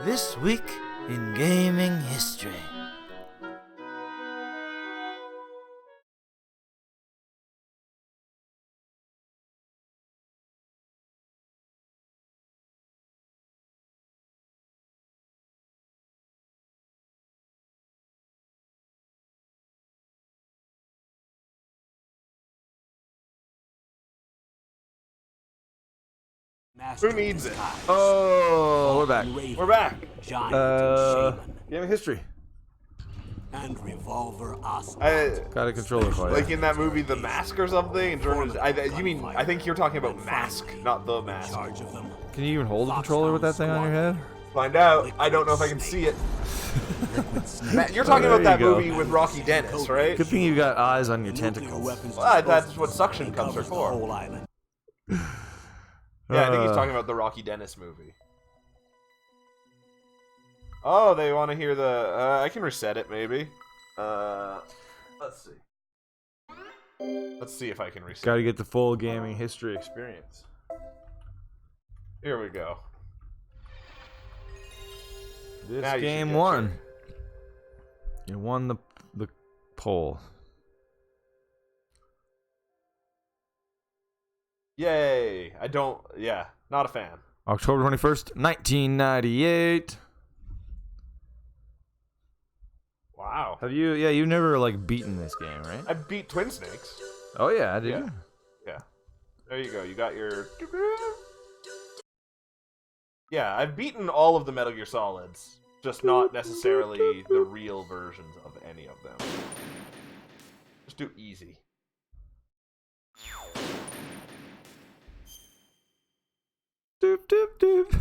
This week in gaming history. Who needs it? Oh, we're back. We're back. Gaming history. And revolver Got a controller for you. Like in that movie, The Mask or something. In Jordan's, I think you're talking about Mask, not The Mask. Can you even hold a controller with that thing on your head? Find out. I don't know if I can see it. You're talking about that movie with Rocky Dennis, right? Good thing you got eyes on your tentacles. Well, that's what suction cups are for. Yeah, I think he's talking about the Rocky Dennis movie. Oh, they want to hear the... I can reset it, maybe. Let's see. Let's see if I can reset it. Gotta get the full gaming history experience. Here we go. This Now you game should get won. to You won the poll. Yay! Not a fan. October 21st, 1998. Wow. Have you? Yeah, you've never like beaten this game, right? I beat Twin Snakes. Oh yeah, did Yeah. you? Yeah. There you go. You got your... Yeah, I've beaten all of the Metal Gear Solids, just not necessarily the real versions of any of them. Just do easy. Doop doop doop.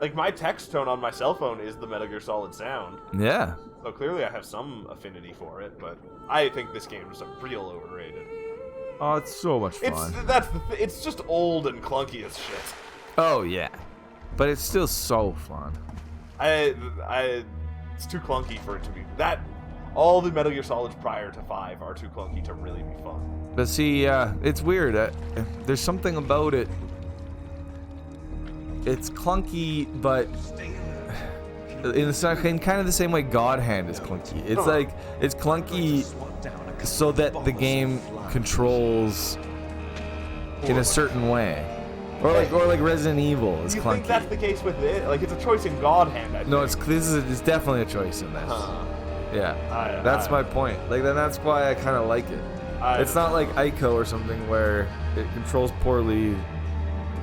Like, my text tone on my cell phone is the Metal Gear Solid sound, Yeah. so clearly I have some affinity for it, but I think this game is real overrated. Oh, it's so much fun. It's just old and clunky as shit. Oh yeah, but it's still so fun. It's too clunky for it to be that. All the Metal Gear Solids prior to 5 are too clunky to really be fun. But see, it's weird. There's something about it. It's clunky, but in kind of the same way God Hand is clunky. It's like it's clunky so that the game controls in a certain way, or like Resident Evil is You clunky. think that's the case with it? Like, it's a choice in God Hand, I think. No, it's definitely a choice in this. Yeah, that's my point. Like, then that's why I kind of like it. It's not like Ico or something where it controls poorly.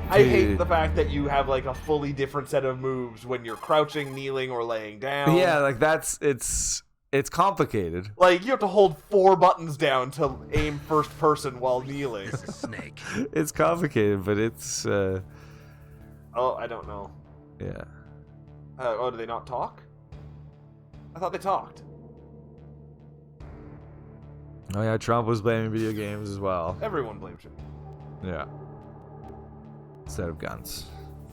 I hate the fact that you have, like, a fully different set of moves when you're crouching, kneeling, or laying down. Yeah, like it's complicated. Like, you have to hold 4 buttons down to aim first person while kneeling. Snake. It's complicated, but it's Oh, I don't know. yeah. Do they not talk? I thought they talked. Oh yeah, Trump was blaming video games as well. Everyone blames you. Yeah. Instead of guns.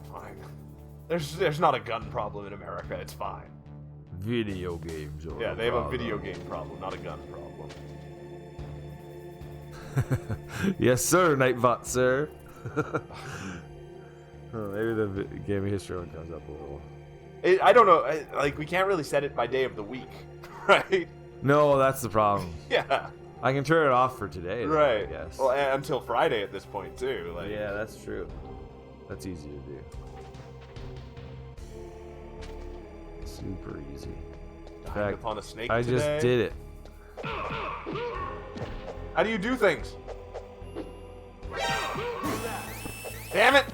Fine. There's not a gun problem in America. It's fine. Video games. Yeah, they have a video game problem, not a gun problem. Yes, sir, Nightbot, sir. Oh, maybe the gaming history one comes up a little. I don't know. Like, we can't really set it by day of the week, right? No, that's the problem. Yeah. I can turn it off for today, though, Right. I guess. Well, until Friday at this point too. Like, yeah, that's true. That's easy to do. Super easy. In died fact, upon a snake I today. just did it. How do you do things? Damn it!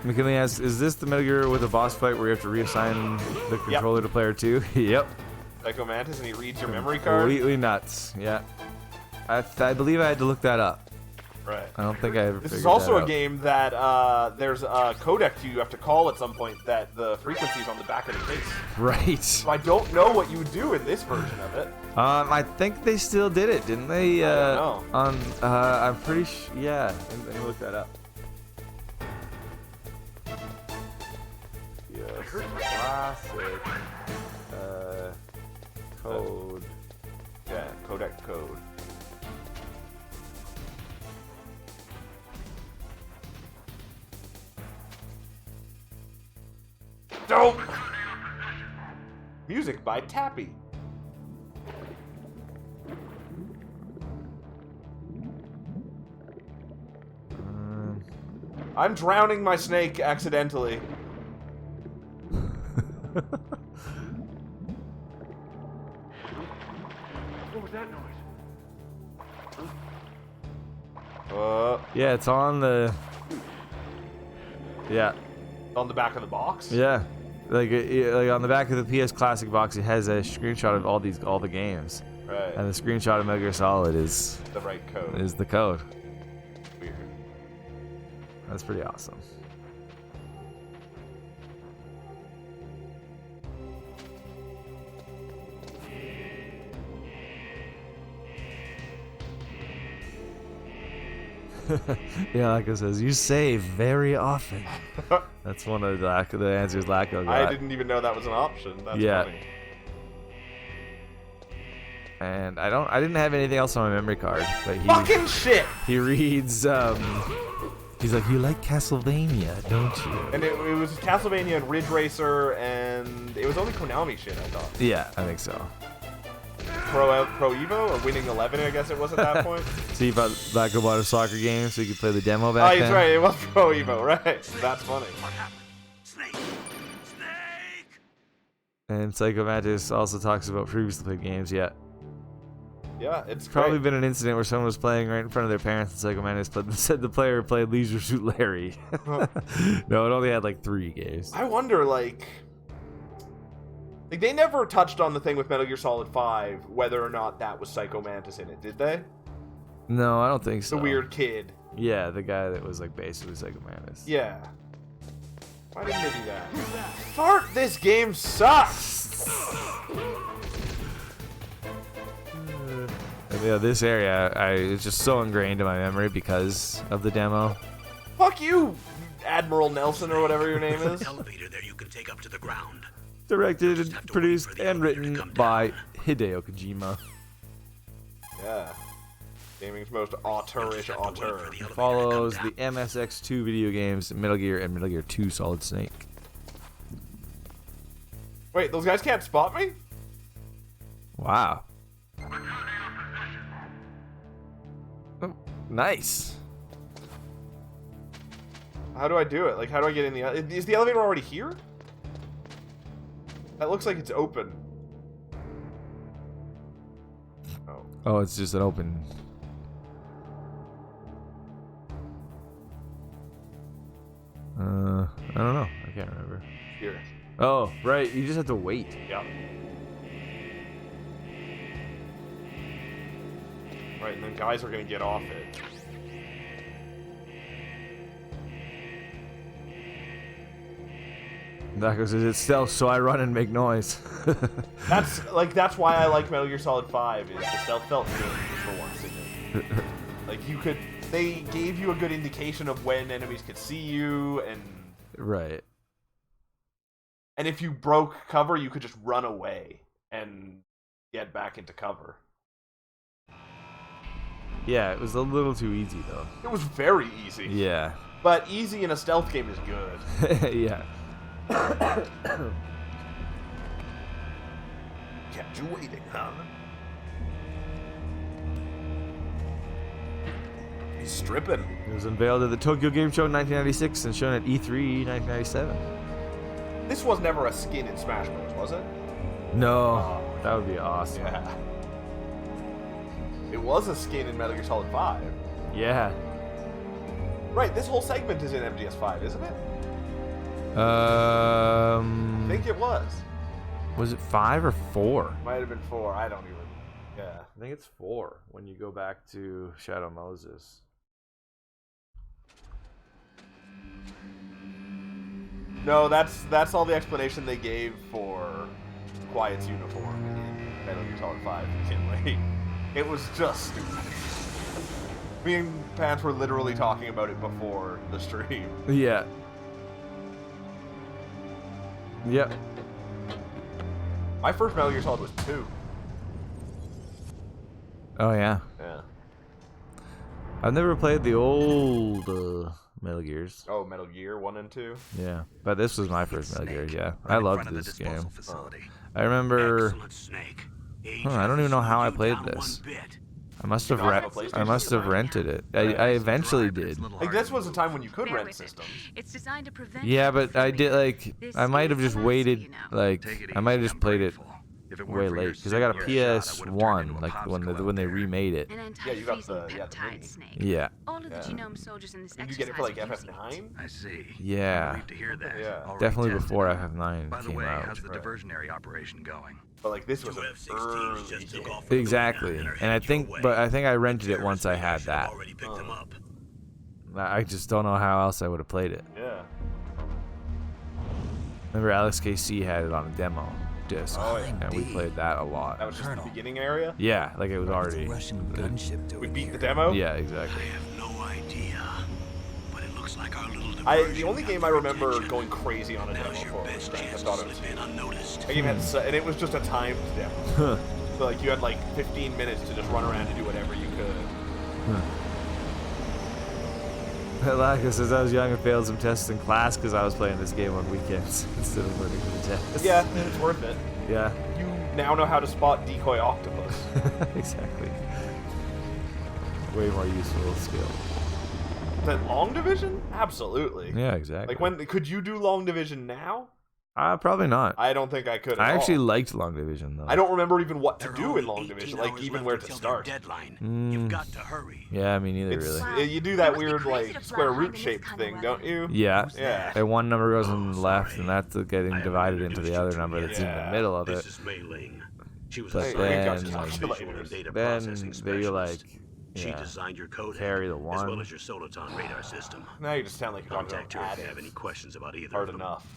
McKinley asks, is this the Metal Gear with a boss fight where you have to reassign the controller to player 2? Yep. Psycho Mantis, and he reads your memory card? Completely nuts, yeah. I believe I had to look that up. Right. I don't think I ever This figured is also that a out. game that there's a codec you have to call at some point that the frequency is on the back of the case. Right. So I don't know what you would do in this version of it. I think they still did it, didn't they? I don't know. I'm pretty sure. Yeah, let me look that up. Yes, classic. Code. Yeah, codec code. No! Music by Tappy. I'm drowning my snake accidentally. What was that noise? Yeah, it's on the. Yeah. On the back of the box? Yeah. Like on the back of the PS Classic box, it has a screenshot of all the games. Right. And the screenshot of Metal Gear Solid is The right code. is the code. Weird. That's pretty awesome. Yeah, like it says, you save very often. That's one of the answers Lacko got. I didn't even know that was an option. That's Yeah. funny. And I didn't have anything else on my memory card, but Fucking shit! he reads he's like, you like Castlevania, don't you? And it was Castlevania and Ridge Racer, and it was only Konami shit, I thought. Yeah, I think so. Pro Evo, or Winning 11, I guess it was at that point. So you bought Lacko bought a soccer game so you could play the demo Oh, back that's then? right, it was Pro Evo, right. That's funny. Snake! Snake! And Psycho Mantis also talks about previously played games, yeah. Yeah, it's Probably great. been an incident where someone was playing right in front of their parents and Psycho Mantis said the player played Leisure Suit Larry. No, it only had like 3 games. I wonder, like, they never touched on the thing with Metal Gear Solid 5, whether or not that was Psycho Mantis in it, did they? No, I don't think so. The weird kid. Yeah, the guy that was like basically Psycho Mantis. Yeah. Why didn't they do that? Fart, this game sucks! And yeah, this area, it's just so ingrained in my memory because of the demo. Fuck you, Admiral Nelson, or whatever your name is. Elevator there you can take up to the ground. Directed, Just have to produced, wait for the and elevator to written come by down. Hideo Kojima. Yeah. Gaming's most auteurish Just have to wait auteur. for the elevator to Follows come the down. MSX2 video games, Metal Gear and Metal Gear 2 Solid Snake. Wait, those guys can't spot me? Wow. Oh, nice. How do I do it? Like, how do I get in the... Is the elevator already here? That looks like it's open. Oh. Oh, it's just an open... I don't know. I can't remember. Here. Oh, right. You just have to wait. Yep. Right, and then guys are gonna get off it. That goes, it's stealth, so I run and make noise. That's why I like Metal Gear Solid 5, is the stealth felt good for once in it. Like, they gave you a good indication of when enemies could see you, Right. and if you broke cover, you could just run away and get back into cover. Yeah, it was a little too easy, though. It was very easy. Yeah. But easy in a stealth game is good. Yeah. Kept you waiting, huh? He's stripping. It was unveiled at the Tokyo Game Show in 1996 and shown at E3 1997. This was never a skin in Smash Bros, was it? No, that would be awesome. Yeah. It was a skin in Metal Gear Solid 5. Yeah. Right, this whole segment is in MGS5, isn't it? I think it was. Was it 5 or 4? Might have been 4, I don't even... Yeah. I think it's 4 when you go back to Shadow Moses. No, that's all the explanation they gave for Quiet's uniform in Metal Gear Solid 5 Kinley. It was just stupid. Me and Pants were literally talking about it before the stream. Yeah. Yep. My first Metal Gear Solid was 2. Oh, yeah. Yeah. I've never played the old Metal Gears. Oh, Metal Gear 1 and 2. Yeah, but this was my first Metal Gear. Yeah, I loved this game. Facility. I remember. Excellent, Snake. I don't even know how I played Down this. one bit. I must have not have a PlayStation? I must have rented it. I eventually did. Like, this was a time when you could rent systems. It's designed to prevent Yeah, but I did like This I might have is just the waited last, you know. like I might have just played it way late because because I got a PS1 like when they remade it. An Yeah, you got anti-freezing the- yeah, the peptide mini. snake. Yeah, All of the Yeah. genome soldiers in this Did you get it for like exercise are using FF9? I see. Yeah. I'm relieved to hear that. Yeah. Already definitely tested. before FF9 By the came way, out. how's the Right. diversionary operation going? But like, this was Two an F-16s early just took game. off from Exactly, Luna are and I headed your think, way. but I think I rented it once I Terrorist had should that. have already picked them up. I just don't know how else I would have played it. Yeah. Remember, Alex KC had it on a demo disc, Oh, yeah. and we played that a lot. That was just the beginning area? Yeah, like it was already. We beat the demo? Yeah, exactly. I have no idea, but it looks like our little The only game I remember going crazy on a demo Now's your for best was Grand chance Theft to Auto slip 2. in unnoticed. That game had and it was just a timed demo. So like you had like 15 minutes to just run around and do whatever you could. Like says, I was young and failed some tests in class because I was playing this game on weekends instead of learning for the test. Yeah, it's worth it. Yeah. You now know how to spot decoy octopus. Exactly. Way more useful skill. Then long division? Absolutely. Yeah, exactly. Like when could you do long division now? Probably not. I don't think I could. I at actually all. liked Long Division though. I don't remember even what to There are do in only long 18 division, like hours even left where to until start. their deadline. Mm. You've got to hurry. Yeah, me neither It's really. you do that It must be weird crazy like to fly square behind root in this shaped kind of thing, weather. don't you? Yeah. Yeah. And one number goes on the Oh, left, sorry. and that's getting I haven't divided into introduced the you other to number yet. that's in the Yeah. middle of This it. is Mei Ling. She was But a then- visual calculators. and data Then processing they like, specialist. She yeah, designed your code carry the as one. well as your Soliton radar system. Now you just sound like you're talking Contact her about if you have any addicts. questions about either Hard of them. enough.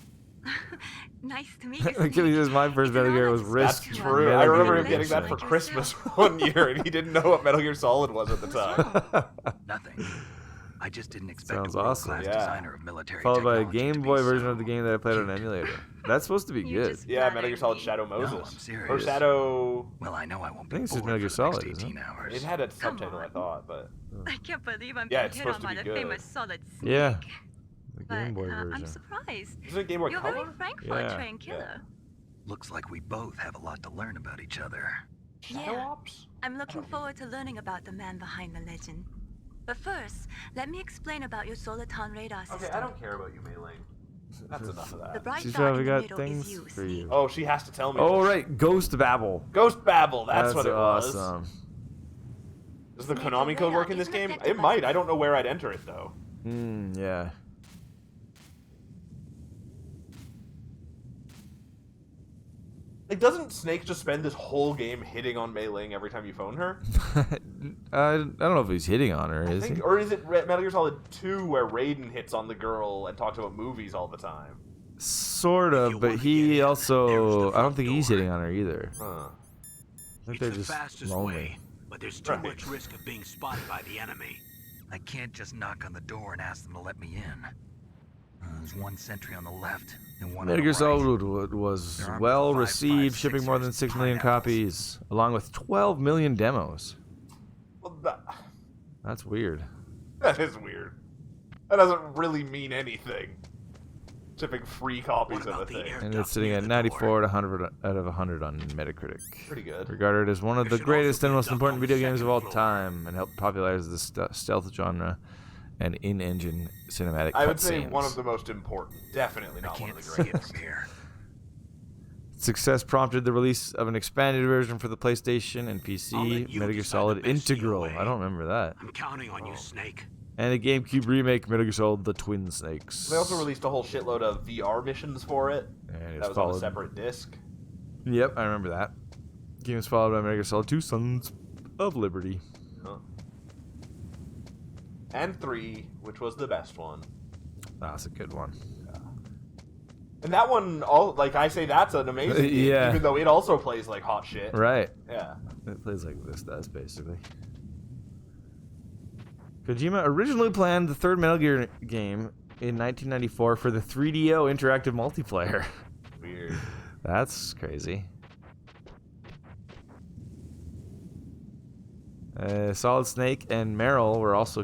Nice to meet you. Achilles says my first Metal Gear was That's Risk. true. Metal I remember Gear him getting that for Rising. Christmas one year, and he didn't know what Metal Gear Solid was at the time. Nothing. I just didn't expect Sounds a awesome. world-class Yeah. designer of military Followed by a technology Game to be Boy version so of the game that I played on an emulator. That's supposed to be You good. just Yeah, Metal Gear Solid flattered me. Shadow No, Moses. I'm serious. Or Shadow. Well, I know I won't I think be it's just bored Metal Gear for the next Solid, isn't it? 18 hours. It had a Come subtitle, I on. thought, but I can't believe I'm Yeah, being it's hit supposed on to by be the good. famous Solid Snake. Yeah. The But Game Boy I'm version. surprised. isn't it Game Boy You're Color? very frank for Yeah. a trained killer. Looks like we both have a lot to learn about each other. Shadow Yeah. Ops? I'm looking forward to learning about the man behind the legend. But first, let me explain about your Soliton radar system. Okay, I don't care about you, Mei Ling. That's enough of The that. bright She's dot in probably the got middle things is you, for Snake. you. Oh, she has to tell me. Oh this. right, Ghost Babel. Ghost Babel, that's what it was. awesome. Does the Snake, Konami your code radar work in this isn't game? affected It by might. the- I don't know where I'd enter it though. Yeah. Like, doesn't Snake just spend this whole game hitting on Mei Ling every time you phone her? I don't know if he's hitting on her, is he? Or is it Metal Gear Solid 2 where Raiden hits on the girl and talks about movies all the time? Sort If of, you but wanna he get in, there's also. the I don't front think he's door. hitting on her either. Huh. I think It's they're the just fastest lonely. way, but there's too Right. much risk of being spotted by the enemy. I can't just knock on the door and ask them to let me in. There's one sentry on the left and one on Metal the Gear right. Solid was There aren't well five, received, five, shipping more than 6 million pineapples. copies, along with 12 million demos. Well, That's weird. that is weird. That doesn't really mean anything. Shipping free copies What of a about the thing. air And duct it's sitting near at the 94 door? out of 100 on Metacritic. Pretty good. Regarded as one of There the should also greatest be and a most duct important on the video games of all second floor. time, and helped popularize the stealth genre and in-engine cinematic I would say cutscenes. one of the most important. Definitely I not one can't of the see it greatest. from here. Success prompted the release of an expanded version for the PlayStation and I'll PC, let you Metal Gear decide Solid the best your Integral. way. I don't remember that. I'm counting on Oh. you, Snake. And a GameCube remake, Metal Gear Solid: The Twin Snakes. They also released a whole shitload of VR missions for it. And it That was on a followed. separate disc. Yep, I remember that. Game was followed by Metal Gear Solid 2: Sons of Liberty. Huh. And 3, which was the best one. That's a good one. And that one, like I say, that's an amazing game, Yeah. even though it also plays like hot shit. Right. Yeah. It plays like this does, basically. Kojima originally planned the third Metal Gear game in 1994 for the 3DO interactive multiplayer. Weird. That's crazy. Solid Snake and Meryl were also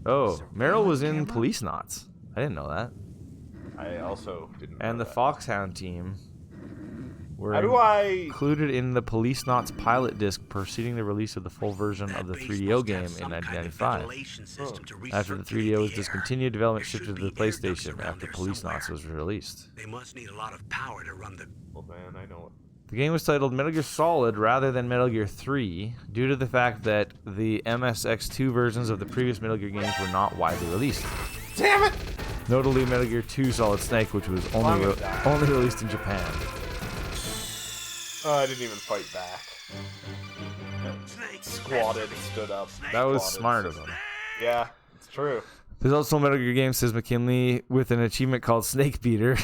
Oh, Meryl was in Police Knots. I didn't know that. I also didn't know And the that. Foxhound team were How do I... included in the Police Knots pilot disc preceding the release of the full version of the 3DO game in 1995. After the 3DO was discontinued, development shifted to the PlayStation after Police Knots was released. They must need a lot of power to run the... Oh man, I know it. The game was titled Metal Gear Solid rather than Metal Gear 3 due to the fact that the MSX2 versions of the previous Metal Gear games were not widely released. Damn it! Notably, Metal Gear 2 Solid Snake, which was only released in Japan. Oh, I didn't even fight back. Squatted, stood up. That was squatted, smart of stood him. up. Yeah, it's true. There's also a Metal Gear game, says McKinley, with an achievement called Snake Beater.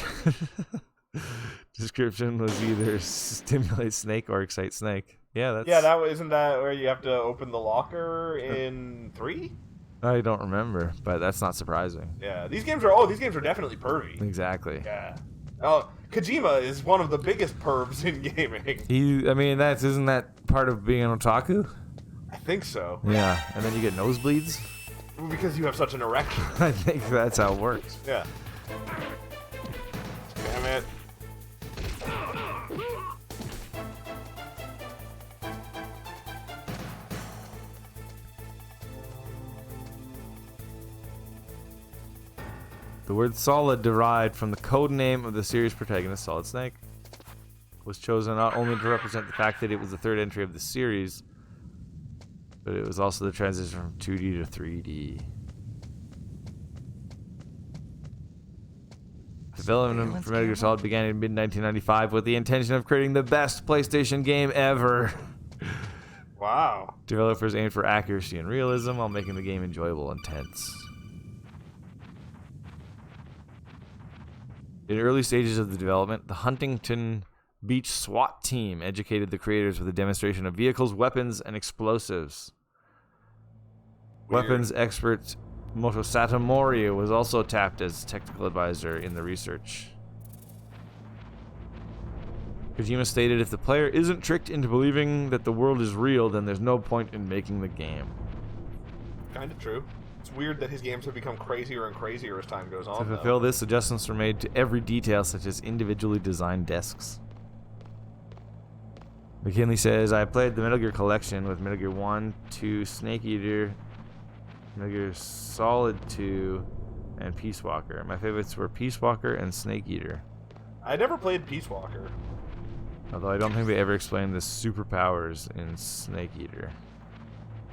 Description was either stimulate Snake or excite Snake. Yeah, that's... Yeah, isn't that where you have to open the locker in 3? I don't remember, but that's not surprising. Yeah, these games are definitely pervy. Exactly. Yeah. Oh, Kojima is one of the biggest pervs in gaming. Isn't that part of being an otaku? I think so. Yeah, and then you get nosebleeds? Because you have such an erection. I think that's how it works. Yeah. Damn it. The word Solid, derived from the code name of the series protagonist, Solid Snake, was chosen not only to represent the fact that it was the third entry of the series, but it was also the transition from 2D to 3D. Development for Metal Gear Solid began in mid-1995 with the intention of creating the best PlayStation game ever. Wow. Developers aimed for accuracy and realism while making the game enjoyable and tense. In early stages of the development, the Huntington Beach SWAT team educated the creators with a demonstration of vehicles, weapons, and explosives. Weird. Weapons expert Motosato Mori was also tapped as technical advisor in the research. Kojima stated, if the player isn't tricked into believing that the world is real, then there's no point in making the game. Kind of true. It's weird that his games have become crazier and crazier as time goes on. To fulfill this, adjustments were made to every detail, such as individually designed desks. McKinley says, I played the Metal Gear collection with Metal Gear 1, 2, Snake Eater, Metal Gear Solid 2, and Peace Walker. My favorites were Peace Walker and Snake Eater. I never played Peace Walker. Although I don't think they ever explained the superpowers in Snake Eater.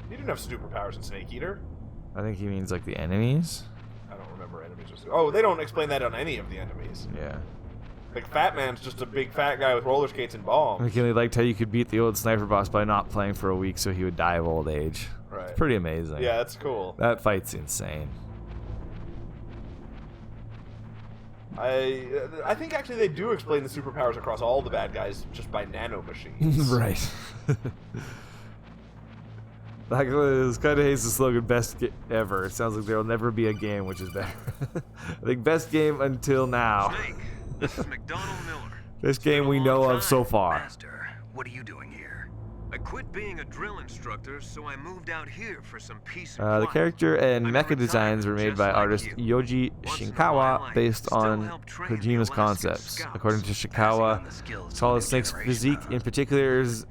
You didn't have superpowers in Snake Eater. I think he means like the enemies. I don't remember enemies. Oh, they don't explain that on any of the enemies. Yeah. Like, Fat Man's just a big fat guy with roller skates and bombs. McKinley liked how you could beat the old sniper boss by not playing for a week so he would die of old age. Right. It's pretty amazing. Yeah, that's cool. That fight's insane. I think actually they do explain the superpowers across all the bad guys just by nanomachines. Right. Like, this kind of hates the slogan "best ever." It sounds like there will never be a game which is better. I think best game until now. Snake, this is McDonald Miller. Best game we know of so far. Master, what are you doing here? I quit being a drill instructor, so I moved out here for some peace and The quiet. character and I'm mecha a designs were retired, made by just like artist you. Yoji Once in a while, Shinkawa I based still on help train the Kojima's Alaskan concepts. Scouts, According to Passing Shinkawa, on the skills to Solid new Snake's generations. physique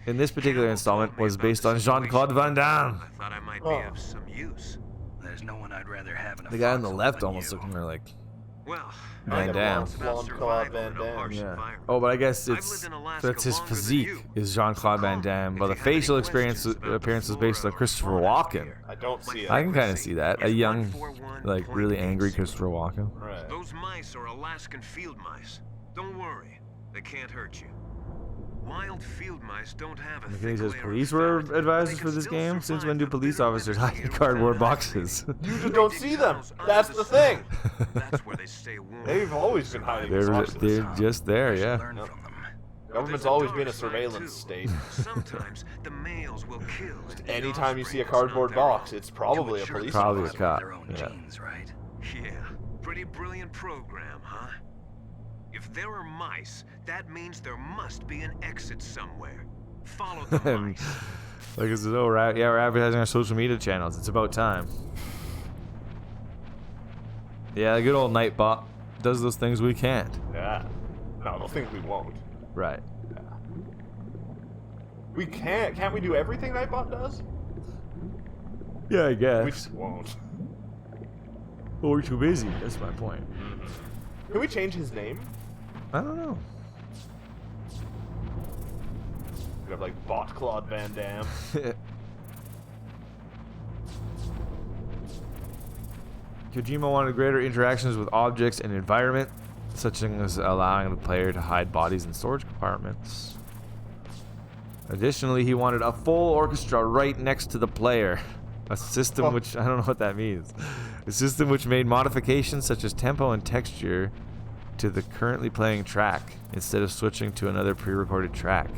in this particular installment was based on Jean-Claude Van Damme. I thought I might be of some use. There's no one I'd rather have in a The guy on the foxhole left than almost you. looking like Well, Van I Damme. know about Jean-Claude survival Van in a Damme. harsh Yeah. environment. Oh, but I guess I've it's lived in Alaska that's his longer than physique you. is Jean-Claude Van Damme, but the facial appearance was based on Christopher Walken. I don't see it. I can kind of see that. A young, like, really angry Christopher Walken. Right. Those mice are Alaskan field mice. Don't worry, they can't hurt you. Wild field mice don't have a McKinney thick says layer police of were fat, but advisors they for can this still game. Since survive when do the police bitter officers winter hide in without cardboard having boxes? You just don't see them. That's the thing. That's where they stay warm. They've always been hiding in They're boxes. just there, yeah. Learn Yep. from them. Government's There's a always been a dark side, surveillance too. state. Sometimes the males will kill. and the Anytime you see a offspring is not cardboard their box, own. it's probably a Sure, police Probably a officer. cop. Their own Yeah. genes, right? Yeah, pretty brilliant program, huh? If there are mice, that means there must be an exit somewhere. Follow the And mice. like I said, oh, right, yeah, we're advertising our social media channels. It's about time. Yeah, the good old Nightbot does those things we can't. Yeah. No, those things we won't. Right. Yeah. We can't. Can't we do everything Nightbot does? Yeah, I We guess. just won't. Well, we're too busy. That's my point. Can we change his name? I don't know. We have like Bot Claude Van Damme. Kojima wanted greater interactions with objects and environment, such as allowing the player to hide bodies in storage compartments. Additionally, he wanted a full orchestra right next to the player. A system which, I don't know what that means. A system which made modifications such as tempo and texture to the currently playing track instead of switching to another pre-recorded track.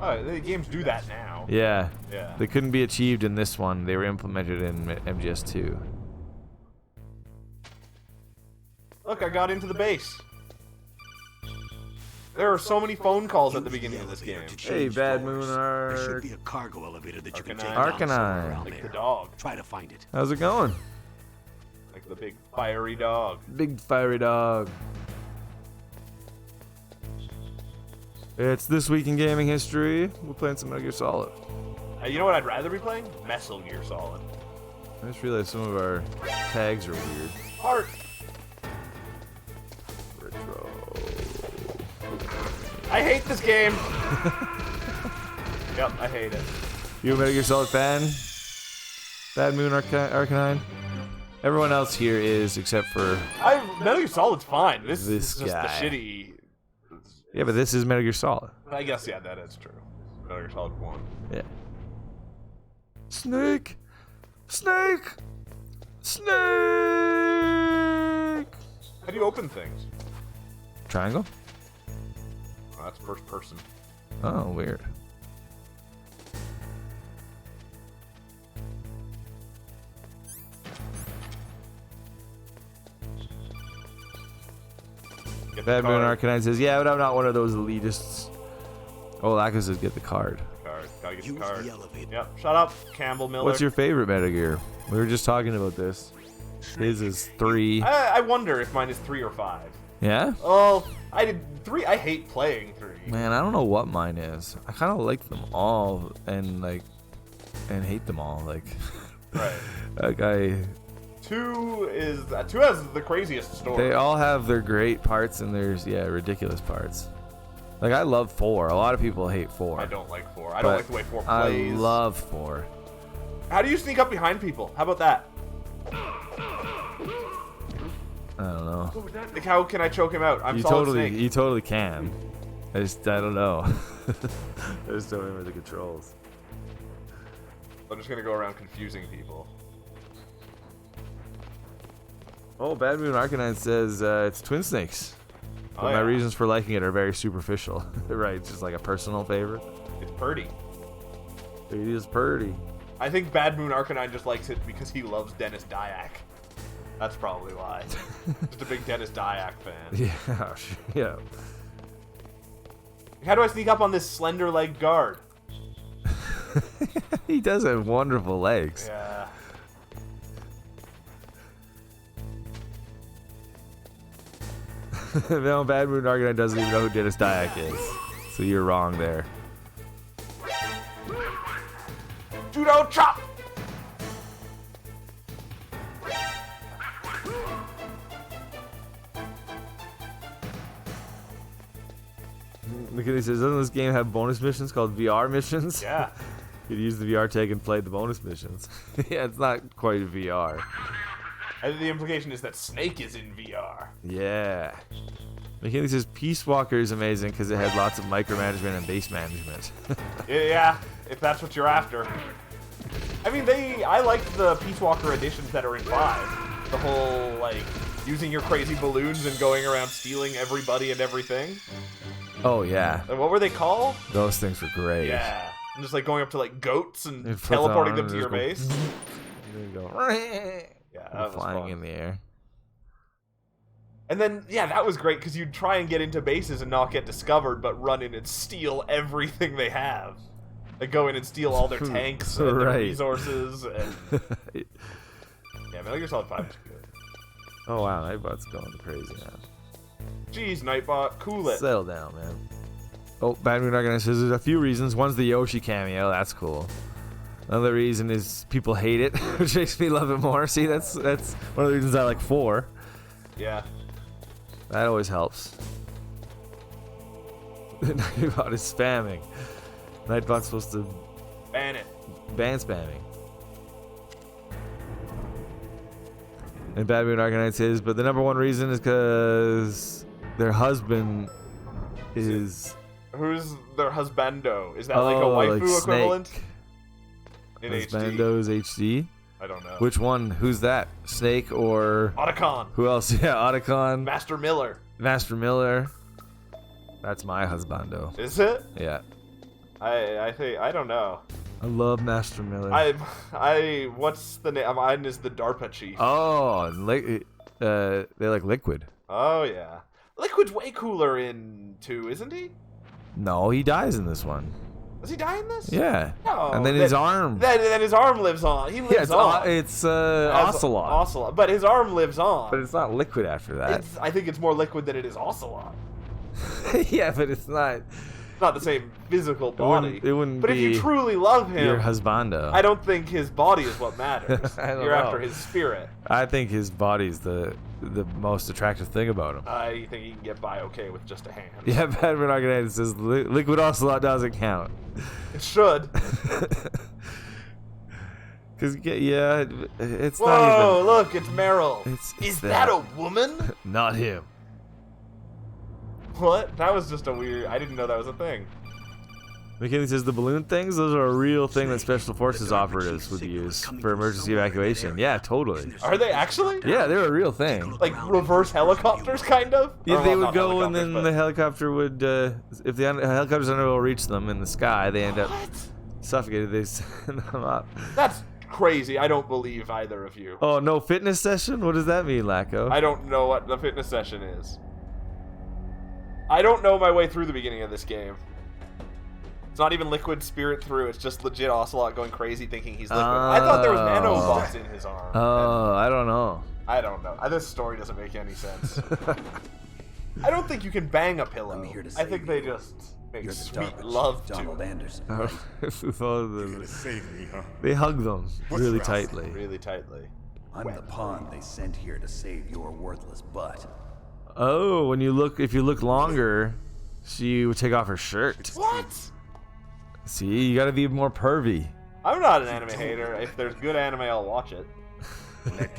Oh, the games do that now. Yeah. Yeah. They couldn't be achieved in this one. They were implemented in MGS2. Look, I got into the base. There are so many phone calls at the beginning of this game. Hey, Bad Moon There should Arc. be a cargo elevator that you can take Arcanine. down somewhere around Like the there. dog. Try to find it. How's it going? Like the big fiery dog. Big fiery dog. It's This Week in Gaming History. We're playing some Metal Gear Solid. You know what I'd rather be playing? Metal Gear Solid. I just realized some of our tags are weird. Art. Retro. I hate this game. Yep, I hate it. You a Metal Gear Solid fan? Bad Moon Arcanine? Everyone else here is, except for... Metal Gear Solid's fine. This is just guy. the shitty... Yeah, but this is Metal Gear Solid. I guess, yeah, that is true. Metal Gear Solid 1. Yeah. Snake! Snake! Snake! How do you open things? Triangle? Oh, that's first person. Oh, weird. Get the Bad Moon card. Arcanine says, yeah, but I'm not one of those elitists. Oh, Lacus says, get the card. Card. Gotta get Use the card. the elevator. Yep, shut up, Campbell Miller. What's your favorite Metal Gear? We were just talking about this. His is 3. I wonder if mine is 3 or 5. Yeah? Oh, I did 3. I hate playing 3. Man, I don't know what mine is. I kind of like them all and hate them all. Like, Right. like I, 2 has the craziest story. they all have their great parts and there's ridiculous parts. Like I love 4. A lot of people hate 4. I don't like 4. I don't like the way 4 I plays. love 4. How do you sneak up behind people? How about that? I don't know. Like, how can I choke him out? I'm You Solid totally, Snake. you totally can. I don't know. I just don't remember the controls. I'm just gonna go around confusing people. Oh, Bad Moon Arcanine says it's Twin Snakes. But Oh, my yeah. reasons for liking it are very superficial. Right, it's just like a personal favorite. It's Purdy. It is pretty. I think Bad Moon Arcanine just likes it because he loves Dennis Dyack. That's probably why. Just a big Dennis Dyack fan. Yeah, yeah. How do I sneak up on this slender leg guard? He does have wonderful legs. Yeah. No, Bad Moon Arcanine doesn't even know who Dennis Dyack is. So you're wrong there. Judo chop! McKinney says, doesn't this game have bonus missions called VR missions? Yeah. You'd use the VR tag and play the bonus missions. Yeah, it's not quite VR. And the implication is that Snake is in VR. Yeah. McKinney says, Peace Walker is amazing because it had lots of micromanagement and base management. Yeah, if that's what you're after. I mean, I liked the Peace Walker editions that are in 5. The whole, like, using your crazy balloons and going around stealing everybody and everything. Oh, yeah. And what were they called? Those things were great. Yeah. And just, like, going up to, like, goats and You flip teleporting on them to and your just base. There you go. Yeah, that was Flying fun. in the air. And then, yeah, that was great, because you'd try and get into bases and not get discovered, but run in and steal everything they have. Like, go in and steal all their tanks and their Right. resources. And... yeah, Metal Gear Solid 5 is good. Oh wow, Nightbot's going crazy now. Jeez, Nightbot, cool it. Settle down, man. Oh, Bad Moon Organized says there's a few reasons. One's the Yoshi cameo. That's cool. Another reason is people hate it, which makes me love it more. See, that's one of the reasons I like 4. Yeah. That always helps. Nightbot is spamming. Nightbot's supposed to Ban it. ban spamming. And Bad Moon Arcanite says, but the number one reason is because their husband is... Who's their husbando? Is that like a waifu like equivalent? Snake. In HD? Husbando's HD? I don't know. Which one? Who's that? Snake or... Otacon. Who else? Yeah, Otacon. Master Miller. Master Miller. That's my husbando. Is it? Yeah. I think I don't know. I love Master Miller. What's the name? Mine is the DARPA chief. Oh, they like Liquid. Oh yeah. Liquid's way cooler in 2, isn't he? No, he dies in this one. Does he die in this? Yeah. No. And then his arm. Then his arm lives on. He lives on. It's As Ocelot. Ocelot. But his arm lives on. But it's not Liquid after that. I think it's more Liquid than it is Ocelot. Yeah, but it's not. It's not the same physical body. It wouldn't but be if you truly love him, your husbando. I don't think his body is what matters. I don't You're know. after his spirit. I think his body's the most attractive thing about him. I think he can get by okay with just a hand. Yeah, Batman Organized says Liquid Ocelot doesn't count. It should. Because, yeah, it's Whoa, not even... look, it's Meryl. It's Is that a woman? Not him. What? That was just a weird... I didn't know that was a thing. McKinley says the balloon things, those are a real thing that Special Forces operatives would use for emergency evacuation. Yeah, totally. Are they actually? Yeah, they're a real thing. Like reverse helicopters, kind of? Yeah, Or, they well, would not go and then helicopters, the helicopter would, if the helicopters aren't able to reach them in the sky, they end up suffocated. They send them up. That's crazy. I don't believe either of you. Oh, no fitness session? What does that mean, Lacko? I don't know what the fitness session is. I don't know my way through the beginning of this game. It's not even Liquid Spirit through. It's just legit Ocelot going crazy thinking he's Liquid. I thought there was nanobots in his arm. Oh, I don't know. I don't know. This story doesn't make any sense. I don't think you can bang a pillow. I'm here to I think save they you. just make You're the sweet DARPA love chief, to Donald it. Anderson. Oh, right? with all of them. Save me, huh? They hug them What's really your outfit? tightly. Really tightly. I'm the pawn they sent here to save your worthless butt. Oh, if you look longer, she would take off her shirt. What? See, you gotta be more pervy. I'm not an anime hater. If there's good anime, I'll watch it.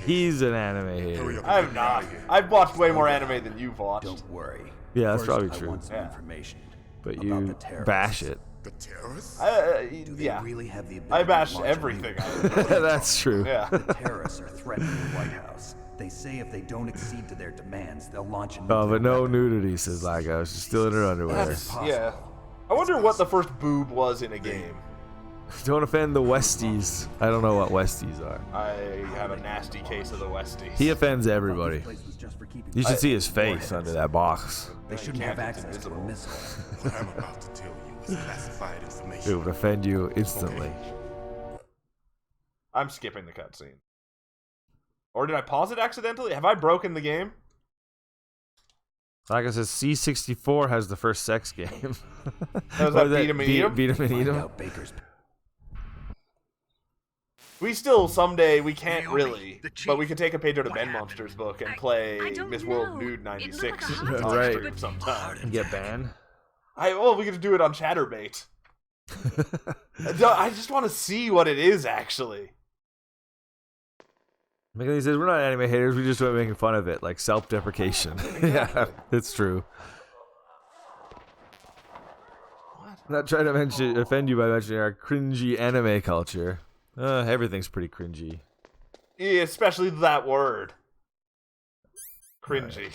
He's an anime hater. Hurry up and I'm get me out not. of here. I've watched way more anime than you've watched. Don't worry. Yeah, that's First, probably I true. want some Yeah. information But about you the terrorists. bash it. The terrorists? Do they Yeah. really have the ability I to bash launch a everything. nuke? That's true. Yeah. The terrorists are threatening the White House. They say if they don't accede to their demands, they'll launch a nuclear Oh, but no weapon. nudity, says Lacko. She's still in her underwear. That's, yeah. I wonder what the first boob was in a game. Don't offend the Westies. I don't know what Westies are. I have a nasty case of the Westies. He offends everybody. This place was just for keeping You should quiet. see his face under that box. They shouldn't can't, have it's access to a invisible. missile. What I'm about to tell you is classified information. It would offend you instantly. I'm skipping the cutscene. Or did I pause it accidentally? Have I broken the game? Like I said, C64 has the first sex game. Was What that Beat 'em and Eat 'em? Beat 'em and Eat Find 'em? out Baker's We still, someday, we can't Naomi, really, the chief. but we could take a page out of What Ben happened? Monster's book and I play don't Miss know. World Nude It 96 looked like a on hot Right. stream sometime. And get banned? We could do it on Chatterbait. I just want to see what it is, actually. McKinley says, we're not anime haters, we just weren't making fun of it, like self-deprecation. Yeah, it's true. I'm not trying to offend you by mentioning our cringy anime culture. Everything's pretty cringy. Yeah, especially that word. Cringy.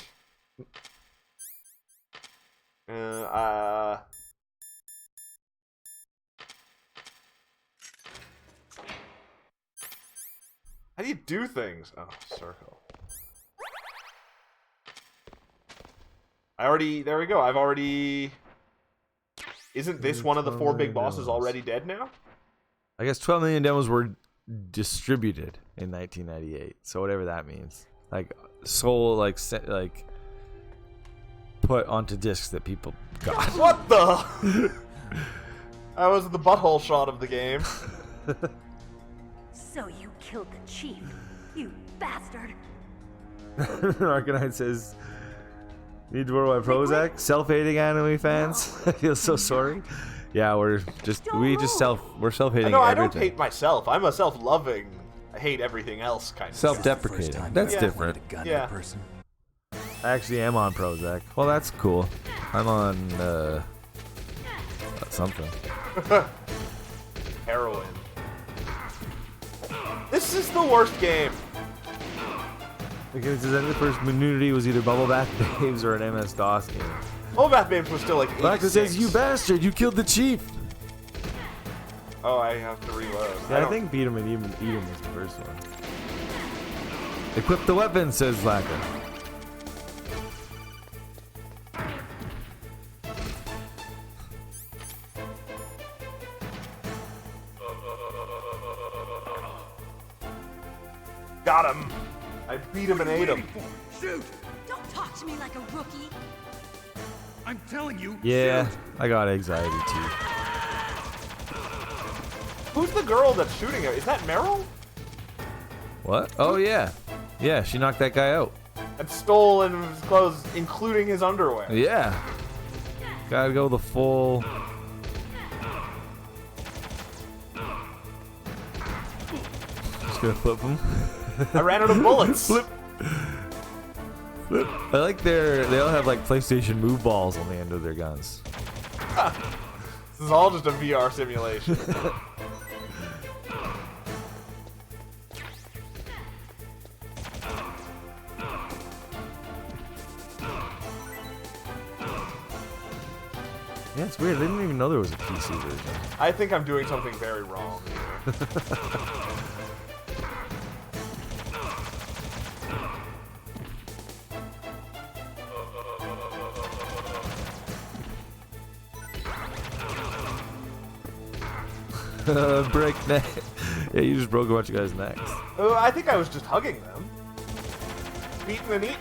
How do you do things? Oh, circle. There we go. I've already... Isn't this one of the 4 big bosses already dead now? I guess 12 million demos were distributed in 1998, so whatever that means. Like, soul like put onto discs that people got. What the? That was the butthole shot of the game. So you killed the chief, you bastard. Arcanine says, "Need to borrow my Prozac." Self-hating anime fans. I feel so sorry. Yeah, we're self-hating No, I everything. don't hate myself. I'm a self-loving, I hate everything else kind of. Self-deprecating. That's Yeah. different. Yeah. I actually am on Prozac. Well, that's cool. I'm on something. Heroin. This is the worst game. Because the first nudity was either Bubble Bath Babes or an MS-DOS game. Oh, Bath Babes was still like 86. Blacker says, "You bastard! You killed the chief." Oh, I have to reload. Yeah, I think Beat 'em and Eat 'em was the first one. Equip the weapon, says Blacker. Got him. I beat him and ate him. Shoot! Don't talk to me like a rookie. I'm telling you. Yeah, shoot. I got anxiety too. Who's the girl that's shooting him? Is that Meryl? What? Oh yeah, yeah. She knocked that guy out. And stole his clothes, including his underwear. Yeah. Gotta go the full. Just gonna flip him. I ran out of bullets. Flip. Flip. I like they all have like PlayStation move balls on the end of their guns. This is all just a VR simulation. Yeah, it's weird. I didn't even know there was a PC version. I think I'm doing something very wrong. Break neck. Yeah, you just broke a bunch of guys' necks. I think I was just hugging them. Beaten and eaten.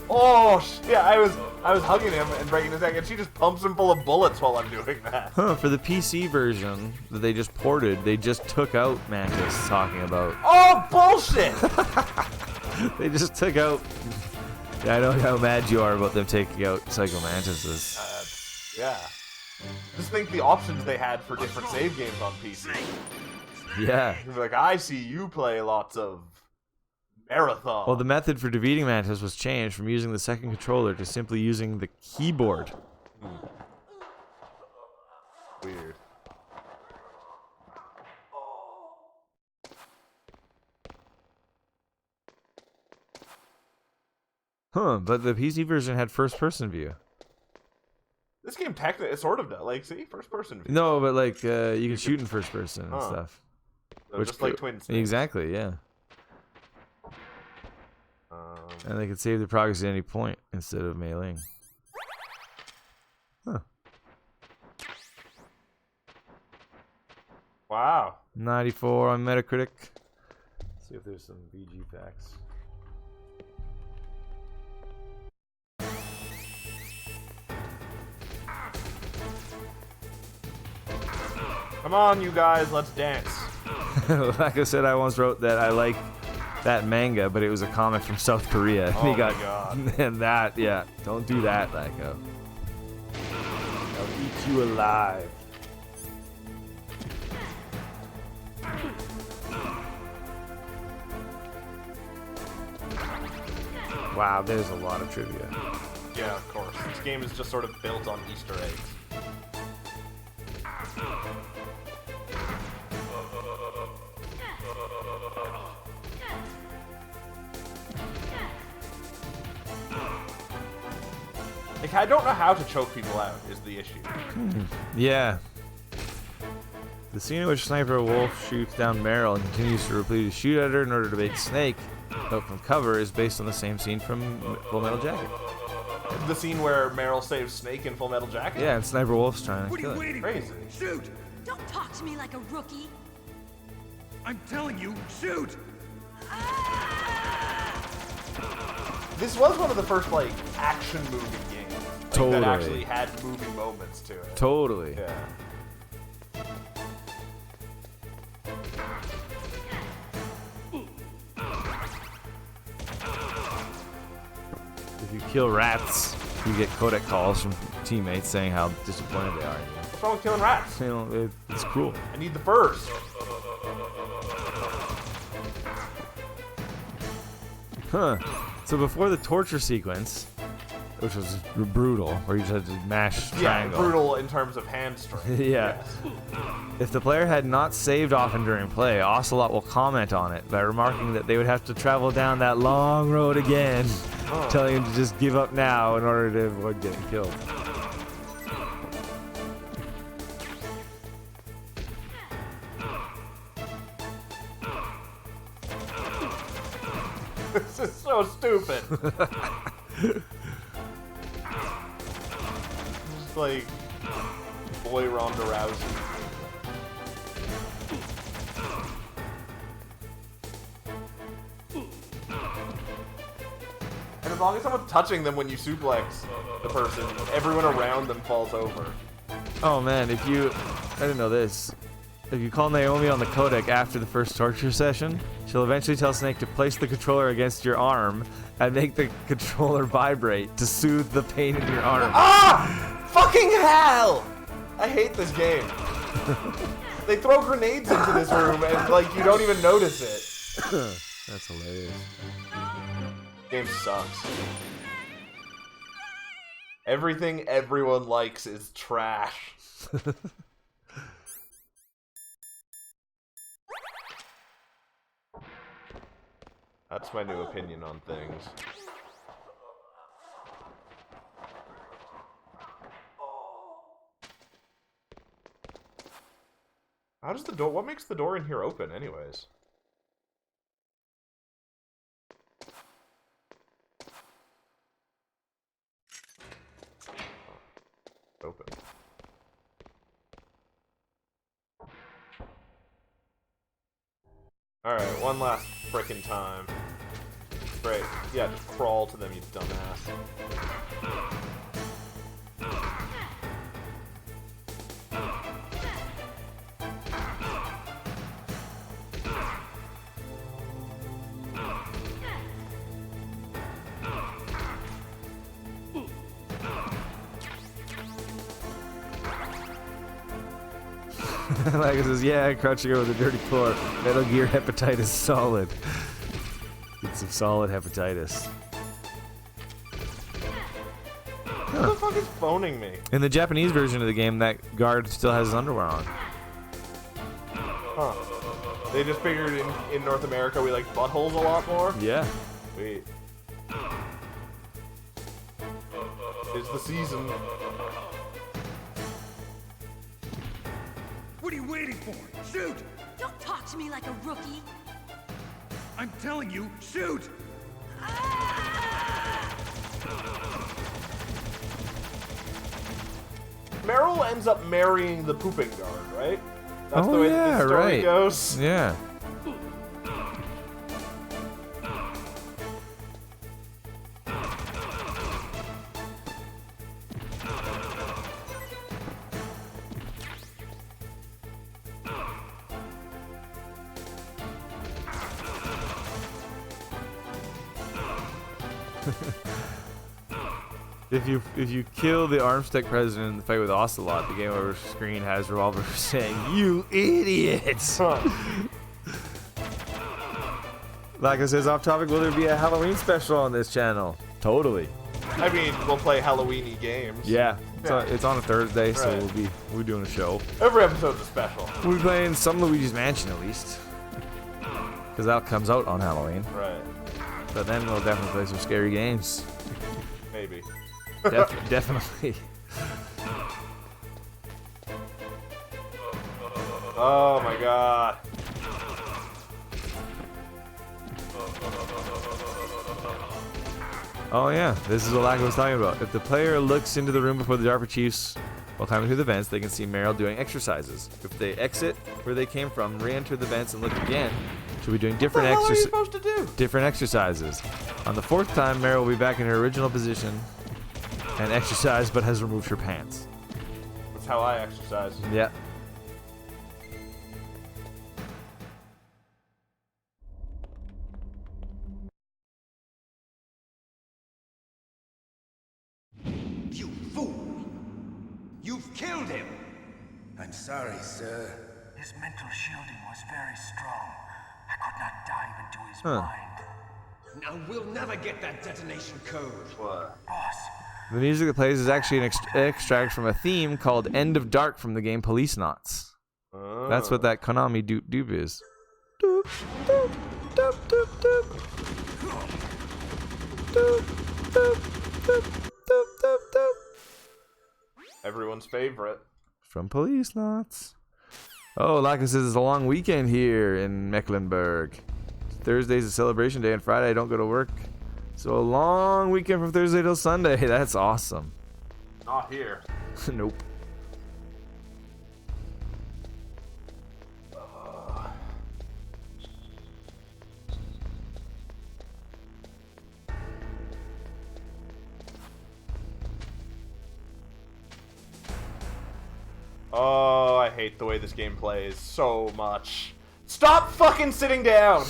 Oh, yeah, I was hugging him and breaking his neck, and she just pumps him full of bullets while I'm doing that. Huh, for the PC version that they just ported, they just took out Mantis talking about. Oh, bullshit! They just took out. Yeah, I know how mad you are about them taking out Psycho Mantises. Yeah. Just think the options they had for different save games on PC. Yeah. You'd be like, I see you play lots of Marathon. Well, the method for defeating Mantis was changed from using the second controller to simply using the keyboard. Weird. Huh, but the PC version had first-person view. This game technically, it sort of does. Like, see, first person. No, but like, you can shoot in first person and Huh. stuff. So just like Twin Snakes. Exactly, yeah. And they could save the progress at any point instead of meleeing. Huh. Wow. 94 on Metacritic. Let's see if there's some BG packs. Come on, you guys, let's dance. Like I said, I once wrote that I like that manga, but it was a comic from South Korea. And Oh he got, my God. And that, yeah. Don't do that, Lacko. I'll eat you alive. Wow, there's a lot of trivia. Yeah, of course. This game is just sort of built on Easter eggs. Like, I don't know how to choke people out is the issue. Yeah. The scene in which Sniper Wolf shoots down Meryl and continues to repeatedly shoot at her in order to bait Snake out from cover is based on the same scene from Full Metal Jacket. The scene where Meryl saves Snake in Full Metal Jacket? Yeah, and Sniper Wolf's trying to What are kill you her. waiting Crazy. for? Shoot! Don't talk to me like a rookie. I'm telling you, shoot! This was one of the first, like, action movie games. Like, Totally. That actually had movie moments to it. Totally. Yeah. If you kill rats, you get codec calls from teammates saying how disappointed they are in you. What's wrong with killing rats? You know, it's cruel. I need the furs. Huh. So before the torture sequence, which was brutal, where you just had to mash triangle. Yeah, brutal in terms of hand strength. Yeah. Yes. If the player had not saved often during play, Ocelot will comment on it by remarking that they would have to travel down that long road again, telling him to just give up now in order to avoid getting killed. This is so stupid. Just like boy Ronda Rousey. And as long as someone's touching them when you suplex the person, everyone around them falls over. Oh man, I didn't know this. If you call Naomi on the codec after the first torture session, she'll eventually tell Snake to place the controller against your arm and make the controller vibrate to soothe the pain in your arm. Ah! Fucking hell! I hate this game. They throw grenades into this room and like you don't even notice it. That's hilarious. Game sucks. Everything everyone likes is trash. That's my new opinion on things. How does the door... What makes the door in here open, anyways? Open. Alright, one last frickin' time. Great. Yeah, just crawl to them, you dumbass. Like it says, yeah, crouching over the dirty floor. Metal Gear hepatitis solid. It's some solid hepatitis. Who the fuck is phoning me? In the Japanese version of the game, that guard still has his underwear on. Huh. They just figured in North America we like buttholes a lot more? Yeah. Sweet. It's the season. What are you waiting for? Shoot! Don't talk to me like a rookie. I'm telling you, shoot! Meryl ends up marrying the pooping guard, right? That's Oh, the way yeah, that the story right. goes. Yeah. If you kill the Armstead president in the fight with Ocelot, the game over screen has Revolver saying, "You idiots!" Like I says off topic, will there be a Halloween special on this channel? Totally. I mean, we'll play Halloween-y games. Yeah. It's on a Thursday, so Right. we'll be doing a show. Every episode's a special. We'll be playing some Luigi's Mansion at least, because that comes out on Halloween. Right. But then we'll definitely play some scary games. Maybe. Definitely. Oh my god. Oh yeah, this is what Lack was talking about. If the player looks into the room before the DARPA chiefs while climbing through the vents, they can see Meryl doing exercises. If they exit where they came from, re-enter the vents and look again, She'll be doing What the different hell are you supposed to do? different exercises. On the 4th time, Meryl will be back in her original position and exercise, but has removed her pants. That's how I exercise. Yeah. You fool! You've killed him! I'm sorry, sir. His mental shielding was very strong. I could not dive into his Huh. mind. Now we'll never get that detonation code. What? Boss, The music that plays is actually an extract from a theme called End of Dark from the game Police Knots. Oh. That's what that Konami doop doop is. Doop, doop, doop, doop, doop. Doop, doop, doop, doop, doop, doop. Everyone's favorite. From Police Knots. Oh, Laka says it's a long weekend here in Mecklenburg. Thursday's a celebration day and Friday I don't go to work. So a long weekend from Thursday till Sunday. That's awesome. Not here. Nope. Oh, I hate the way this game plays so much. Stop fucking sitting down!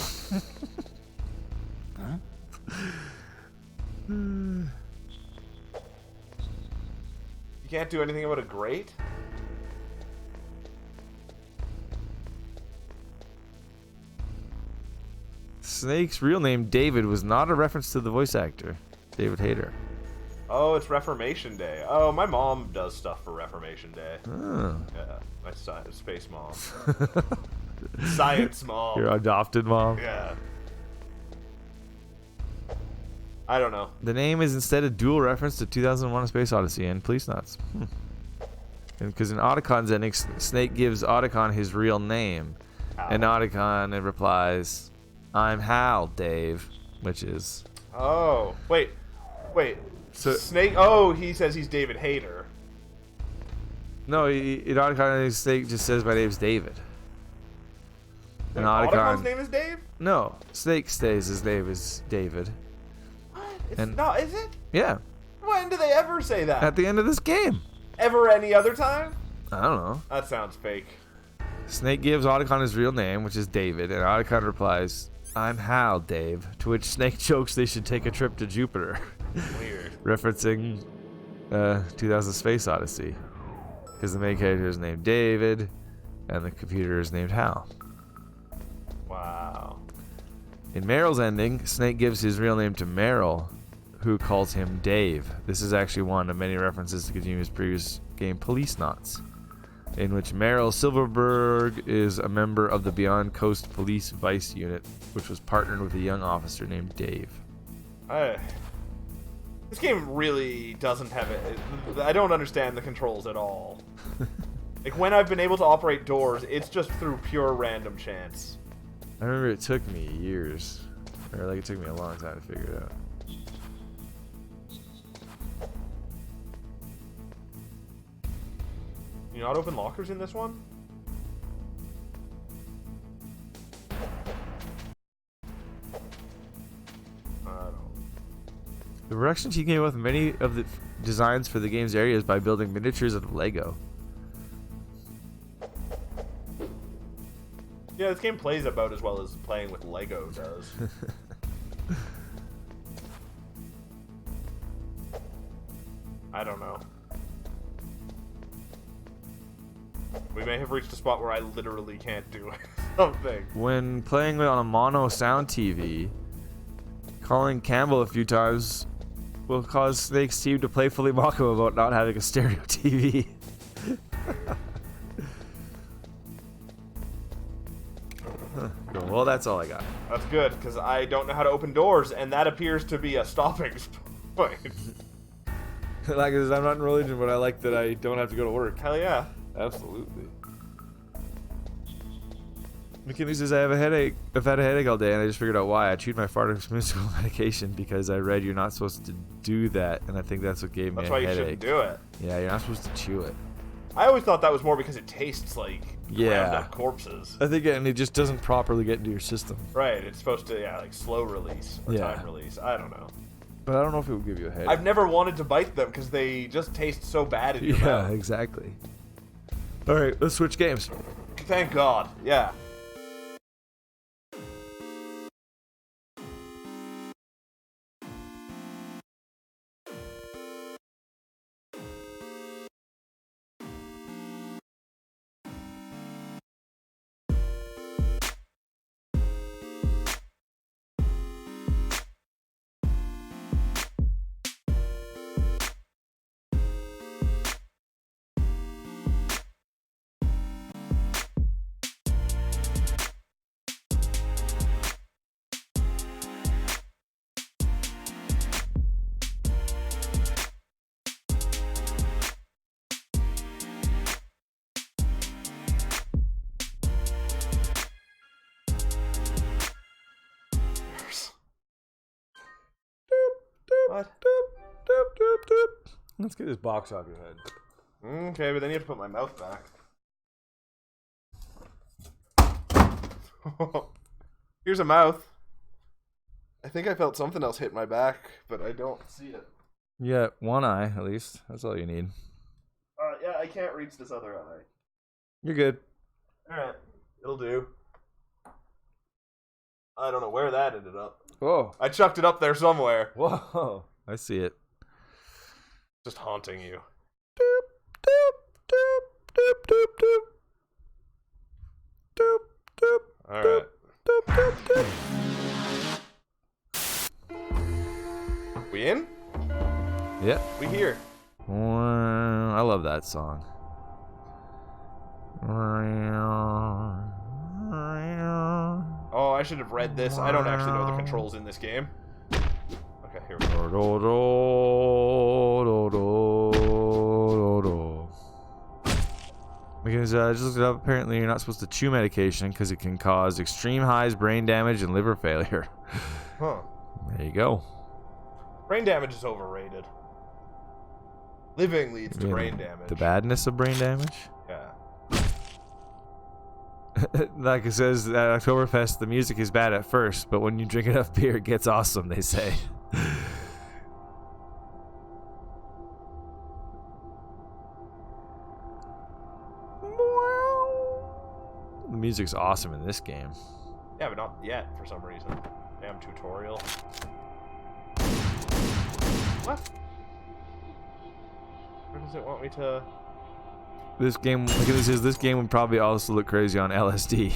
You can't do anything about a grate? Snake's real name, David, was not a reference to the voice actor, David Hayter. Oh, it's Reformation Day. Oh, my mom does stuff for Reformation Day. Oh. Yeah, my space mom. Science mom. Your adopted mom. Yeah. I don't know. The name is instead a dual reference to 2001: A Space Odyssey and Police Knots. And because in Otacon's ending, Snake gives Otacon his real name, and Otacon replies, "I'm Hal, Dave," which is. Oh, wait. So Snake. Oh, he says he's David Hayter. no, in Otacon, Snake just says my name's David. And Otacon's name is Dave? No, Snake stays his name is David. What? It's And- not, is it? Yeah, When do they ever say that? at the end of this game. Ever any other time? I don't know. That sounds fake. Snake gives Otacon his real name, which is David, and Otacon replies, "I'm Hal, Dave," to which Snake jokes they should take a trip to Jupiter, Weird. referencing 2000 Space Odyssey, because the main character is named David, and the computer is named Hal. Wow. In Meryl's ending, Snake gives his real name to Meryl, who calls him Dave. This is actually one of many references to Kojima's previous game Police Knots, in which Meryl Silverberg is a member of the Beyond Coast Police Vice Unit, which was partnered with a young officer named Dave. This game really doesn't have it. I don't understand the controls at all. Like, when I've been able to operate doors, it's just through pure random chance. I remember it took me years, or like it took me a long time to figure it out. You not open lockers in this one? I don't. The production team came up with many of the designs for the game's areas by building miniatures of Lego. Yeah, this game plays about as well as playing with Lego does. I don't know. We may have reached a spot where I literally can't do something. When playing on a mono sound TV, calling Campbell a few times will cause Snake's team to playfully mock him about not having a stereo TV. Well, that's all I got. That's good, because I don't know how to open doors, and that appears to be a stopping point. Like, I'm not in religion, but I like that I don't have to go to work. Hell yeah. Absolutely. McKinney says, I've had a headache all day, and I just figured out why. I chewed my pharmaceutical medication because I read you're not supposed to do that, and I think that's what gave me That's a why headache. you shouldn't do it. Yeah, you're not supposed to chew it. I always thought that was more because it tastes like Yeah. ground up corpses. I think, and it just doesn't properly get into your system. Right, it's supposed to, like slow release or Yeah. time release. I don't know. But I don't know if it would give you a headache. I've never wanted to bite them because they just taste so bad in your Yeah, mouth. exactly. All right, let's switch games. Thank God. Yeah. What? Let's get this box off your head. Okay, but then you have to put my mouth back. Here's a mouth. I think I felt something else hit my back, but I don't see it. Yeah, one eye at least. That's all you need. Yeah, I can't reach this other eye. You're good. Alright, it'll do. I don't know where that ended up. Whoa. I chucked it up there somewhere. Whoa. I see it. Just haunting you. Doop, doop, doop, doop, doop, doop. Doop, doop, Alright. doop, doop, doop. We in? Yeah. We here. I love that song. Oh, I should have read this. I don't actually know the controls in this game. Okay, here we go. Because I just looked it up. Apparently, you're not supposed to chew medication because it can cause extreme highs, brain damage, and liver failure. Huh. There you go. Brain damage is overrated. Living leads to brain damage. The badness of brain damage? Yeah. Like it says at Oktoberfest, the music is bad at first, but when you drink enough beer, it gets awesome, they say. The music's awesome in this game. Yeah, but not yet for some reason. Damn tutorial. What? Where does it want me to... This game, look at this game would probably also look crazy on LSD.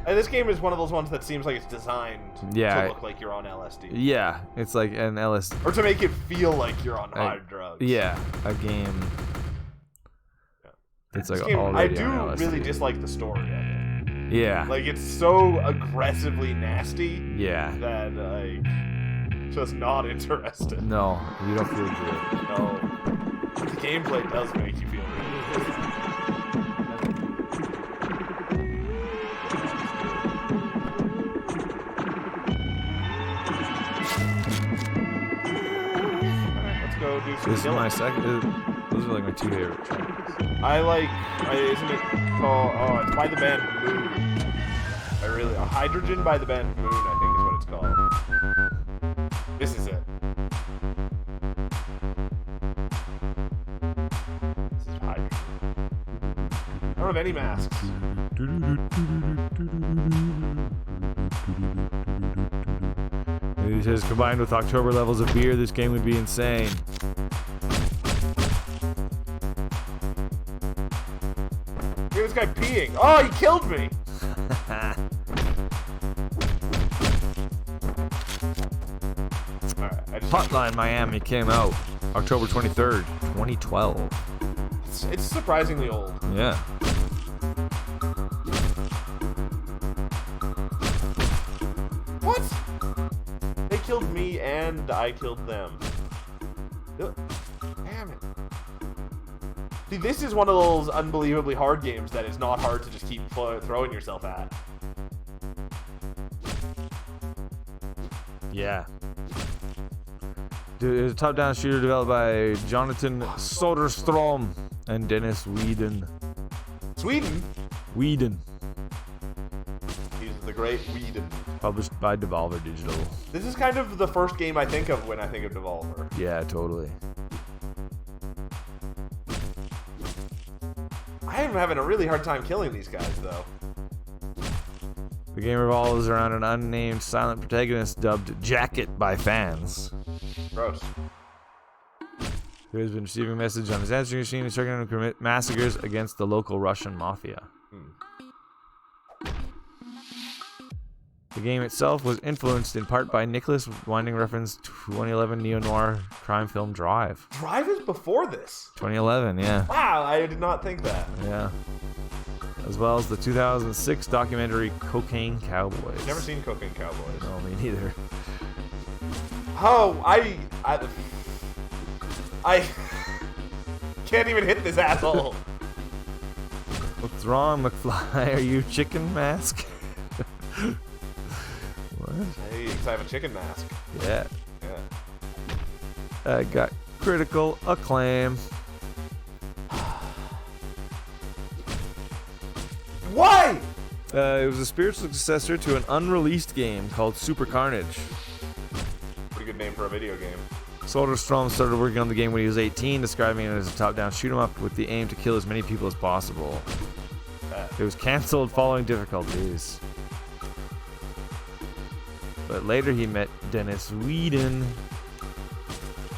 This game is one of those ones that seems like it's designed to look like you're on LSD. Yeah, it's like an LSD. Or to make it feel like you're on hard drugs. Yeah, a game. Yeah. It's like game, already I do on LSD. really dislike the story of it. Yeah. Like, it's so aggressively nasty Yeah. that, like, just not interested. No, you don't feel good. No. The gameplay does make you feel really good. Go do some This is killing. my second. Those are like my two favorite tracks. I like. Isn't it called? Oh, it's by the band Moon. Hydrogen by the band Moon, I think is what it's called. This is it. This is Hydrogen. I don't have any masks. He says, combined with October levels of beer, this game would be insane. Look at this guy peeing. Oh, he killed me! Alright, Hotline Miami came out October 23rd, 2012. It's surprisingly old. Yeah. What? They killed me and I killed them. Ugh. Damn it. See, this is one of those unbelievably hard games that is not hard to just keep throwing yourself at. Yeah. Dude, it's a top-down shooter developed by Jonathan Soderstrom and Dennis Whedon. Sweden? Whedon. He's the great Whedon. Published by Devolver Digital. This is kind of the first game I think of when I think of Devolver. Yeah, totally. I am having a really hard time killing these guys, though. The game revolves around an unnamed silent protagonist dubbed Jacket by fans, Gross. who has been receiving a message on his answering machine instructing him to commit massacres against the local Russian mafia. The game itself was influenced in part by Nicholas Winding Refn's 2011 neo-noir crime film Drive. Drive is before this. 2011, yeah. Wow, I did not think that. Yeah. As well as the 2006 documentary Cocaine Cowboys. Never seen Cocaine Cowboys. No, me neither. Oh, I can't even hit this asshole. What's wrong, McFly? Are you chicken mask? What? Hey, because I have a chicken mask. Yeah. Yeah. Got critical acclaim. Why? It was a spiritual successor to an unreleased game called Super Carnage. Pretty good name for a video game. Soderstrom started working on the game when he was 18, describing it as a top-down shoot-'em-up with the aim to kill as many people as possible. It was cancelled following difficulties. But later he met Dennis Whedon,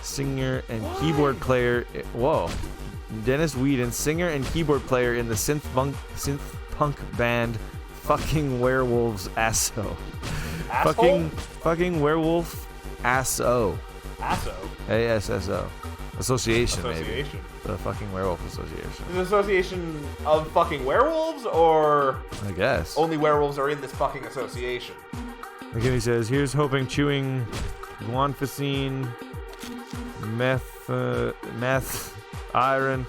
singer and keyboard player. Dennis Whedon, singer and keyboard player in the synth punk band Fucking Werewolves Asso. Fucking Werewolf Asso. Asso? ASSO. Association, maybe. Association. The Fucking Werewolf Association. Is it an association of fucking werewolves, or I guess. only werewolves are in this fucking association? Again, he says, here's hoping chewing guanfacine, meth, iron,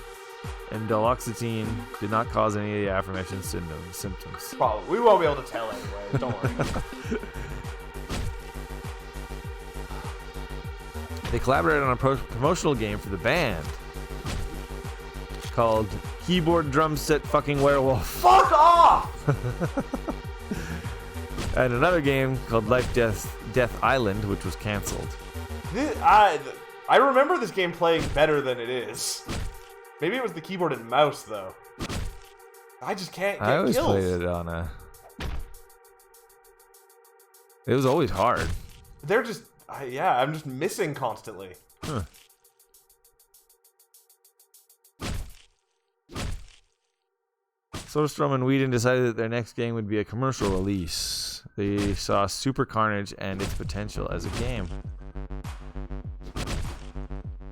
and duloxetine did not cause any of the aforementioned symptoms. Probably. We won't be able to tell anyway. Don't worry. They collaborated on a promotional game for the band called Keyboard Drum Set Fucking Werewolf. Fuck off! And another game called Life Death Island, which was canceled. I remember this game playing better than it is. Maybe it was the keyboard and mouse, though. I just can't get I always kills. played it on a... It was always hard. They're just... I'm just missing constantly. Huh. Soderstrom and Whedon decided that their next game would be a commercial release. They saw Super Carnage and its potential as a game.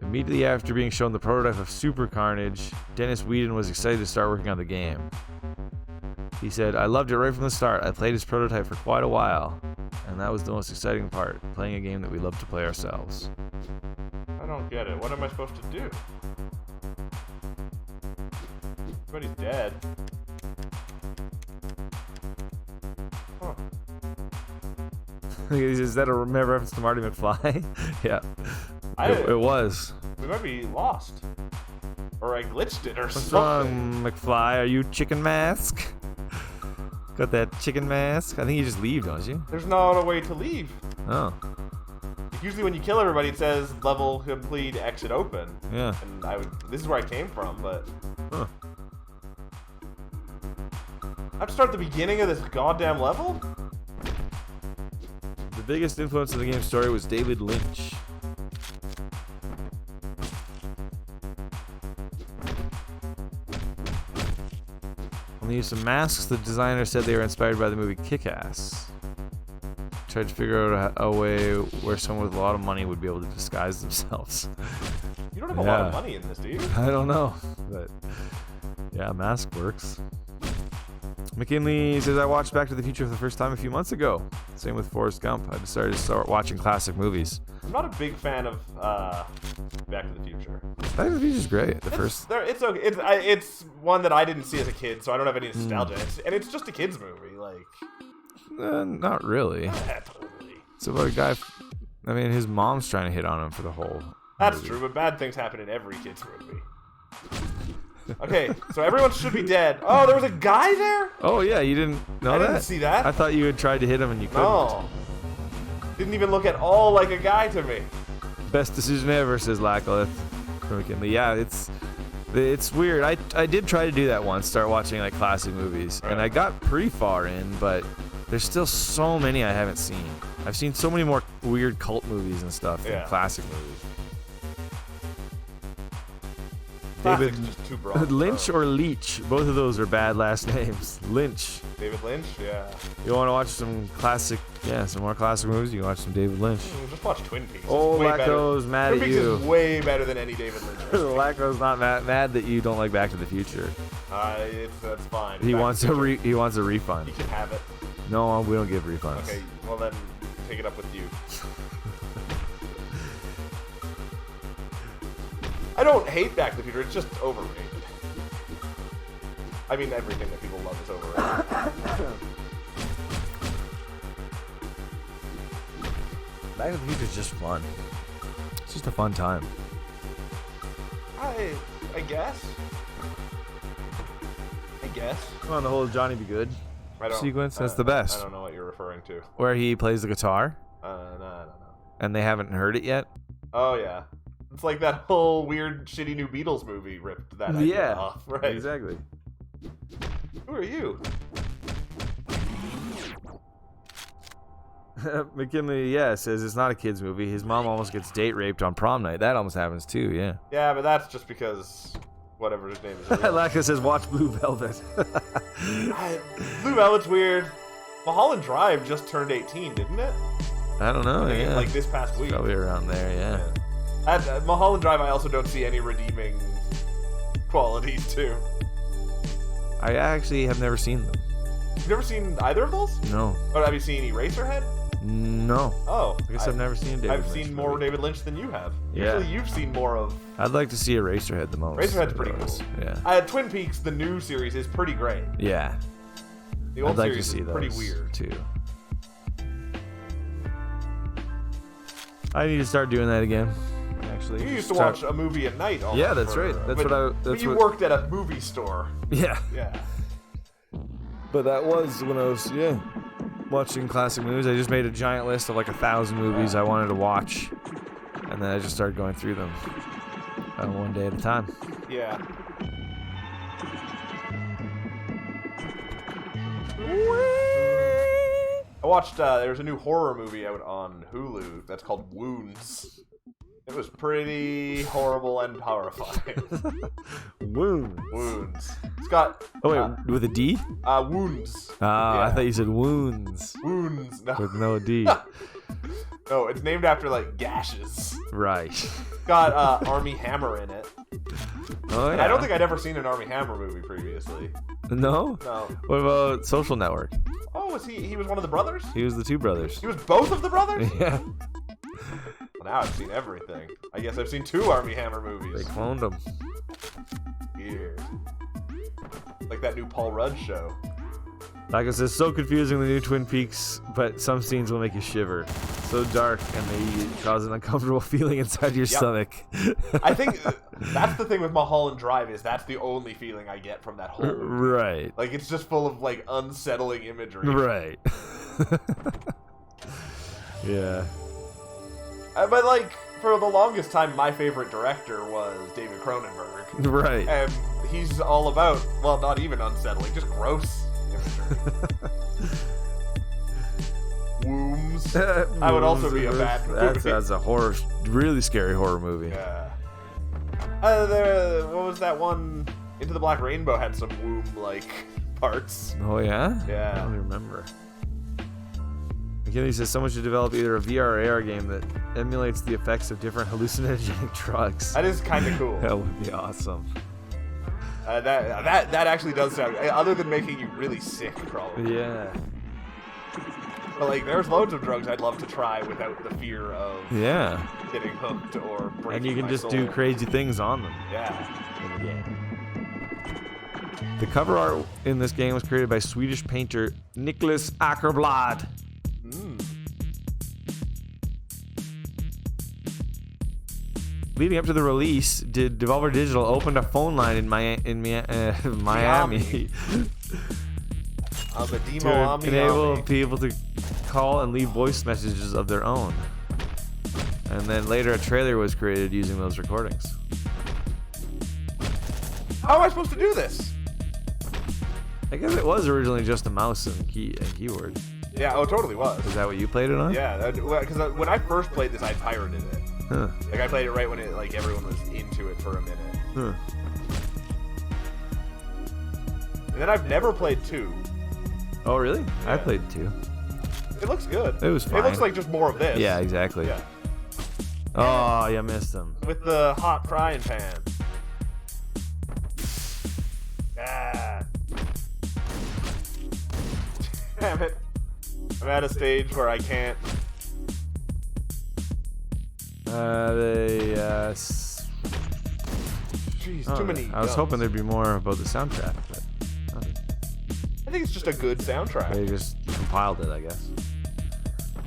Immediately after being shown the prototype of Super Carnage, Dennis Whedon was excited to start working on the game. He said, "I loved it right from the start. I played his prototype for quite a while, and that was the most exciting part, playing a game that we love to play ourselves." I don't get it. What am I supposed to do? Everybody's dead. Huh. Is that a reference to Marty McFly? Yeah. It was. We might be lost. Or I glitched it or What's something. wrong, McFly? Are you chicken mask? Got that chicken mask? I think you just leave, don't you? There's not a way to leave. Oh. Usually when you kill everybody, it says level complete, exit open. Yeah. And this is where I came from, but... Huh. I have to start at the beginning of this goddamn level? The biggest influence in the game's story was David Lynch. When they used some masks, the designer said they were inspired by the movie Kick-Ass. Tried to figure out a way where someone with a lot of money would be able to disguise themselves. You don't have a lot of money in this, do you? I don't know, but yeah, mask works. McKinley says, I watched Back to the Future for the first time a few months ago. Same with Forrest Gump. I decided to start watching classic movies. I'm not a big fan of Back to the Future. Back to the Future is great. It's okay. It's one that I didn't see as a kid, so I don't have any nostalgia. And it's just a kid's movie, like. Not really. Yeah, totally. It's about a guy. I mean, his mom's trying to hit on him for the whole. That's movie. true, but bad things happen in every kid's movie. Okay, so everyone should be dead. Oh, there was a guy there? Oh yeah, you didn't know that? I didn't see that. I thought you had tried to hit him and you couldn't. No. Didn't even look at all like a guy to me. Best decision ever, says Lackleth from McKinley. Yeah, it's weird. I did try to do that once, start watching like classic movies, and I got pretty far in, but there's still so many I haven't seen. I've seen so many more weird cult movies and stuff than classic movies. David just too broad. Lynch or Leach, both of those are bad last names. Lynch. David Lynch, yeah. You want to watch some more classic movies? You can watch some David Lynch. Just watch Twin Peaks. Oh, Lacko's mad at you. Twin Peaks is way better than any David Lynch. Lacko's not mad that you don't like Back to the Future. That's fine. He wants a refund. You can have it. No, we don't give refunds. Okay, well then take it up with you. I don't hate Back to the Future, it's just overrated. I mean, everything that people love is overrated. Back to the Future is just fun. It's just a fun time. I guess. Come on, the whole Johnny Be Good sequence, that's the best. I don't know what you're referring to. Where he plays the guitar? No, I don't know. And they haven't heard it yet? Oh, yeah. It's like that whole weird, shitty new Beatles movie ripped that idea off, right? Exactly. Who are you? McKinley, says it's not a kid's movie. His mom almost gets date raped on prom night. That almost happens too, yeah. Yeah, but that's just because whatever his name is. Lacka says watch Blue Velvet. Blue Velvet's weird. Mulholland Drive just turned 18, didn't it? I don't know, yeah. Like this past week. Probably around there, yeah. At Mulholland Drive, I also don't see any redeeming qualities, too. I actually have never seen them. You've never seen either of those? No. Or have you seen Eraserhead? No. Oh. I guess I've never seen David Lynch. I've seen more David Lynch than you have. Yeah. Usually you've seen more of... I'd like to see Eraserhead the most. Eraserhead's pretty cool. Yeah. Twin Peaks, the new series, is pretty great. Yeah. The old I'd like series to see is those pretty weird. too. I need to start doing that again. Actually, you used to watch a movie a night. Yeah, that's right. But you worked at a movie store. Yeah. Yeah. But that was when I was watching classic movies. I just made a giant list of like 1,000 movies I wanted to watch, and then I just started going through them one day at a time. Yeah. I watched, there's a new horror movie out on Hulu that's called Wounds. It was pretty horrible and horrifying. Wounds. It's got... Oh, wait, with a D? Wounds. I thought you said wounds. Wounds. No. With no D. No, it's named after, like, gashes. Right. It's got Armie Hammer in it. Oh, yeah. And I don't think I'd ever seen an Armie Hammer movie previously. No? No. What about Social Network? Oh, was he was one of the brothers? He was the two brothers. He was both of the brothers? Yeah. Well, now I've seen everything. I guess I've seen 2 Armie Hammer movies. They cloned him. Weird. Like that new Paul Rudd show. Like I said, so confusing, the new Twin Peaks, but some scenes will make you shiver. So dark, and they cause an uncomfortable feeling inside your stomach. I think that's the thing with Mulholland Drive, is that's the only feeling I get from that whole movie. Right. Like, it's just full of, like, unsettling imagery. Right. Yeah. But, like, for the longest time, my favorite director was David Cronenberg. Right. And he's all about, well, not even unsettling, just gross imagery. Wombs. That would also be a bad movie. That's a horror, really scary horror movie. Yeah. What was that one? Into the Black Rainbow had some womb-like parts. Oh, yeah? Yeah. I don't remember. McKinley says someone should develop either a VR or AR game that emulates the effects of different hallucinogenic drugs. That is kind of cool. That would be awesome. That actually does sound, other than making you really sick, probably. Yeah. But, like, there's loads of drugs I'd love to try without the fear of getting hooked or breaking And you can my just soul. do crazy things on them. Yeah. In the game. The cover art in this game was created by Swedish painter Niklas Ackerblad. leading up to the release, Devolver Digital opened a phone line in Miami On the to demo enable people to call and leave voice messages of their own. And then later a trailer was created using those recordings. How am I supposed to do this? I guess it was originally just a mouse and keyboard. Yeah, oh, it totally was. Is that what you played it on? Yeah, because when I first played this, I pirated it. Huh. Like I played it right when it everyone was into it for a minute. Huh. And then I've never played 2. Oh, really? Yeah. I played 2. It looks good. It was fine. It looks like just more of this. Yeah, exactly. Yeah. Oh, you missed them. With the hot frying pan. Ah. Damn it. I'm at a stage where I can't. Jeez, too many. I was guns. hoping there'd be more about the soundtrack, but nothing. I think it's just a good soundtrack. They just compiled it, I guess.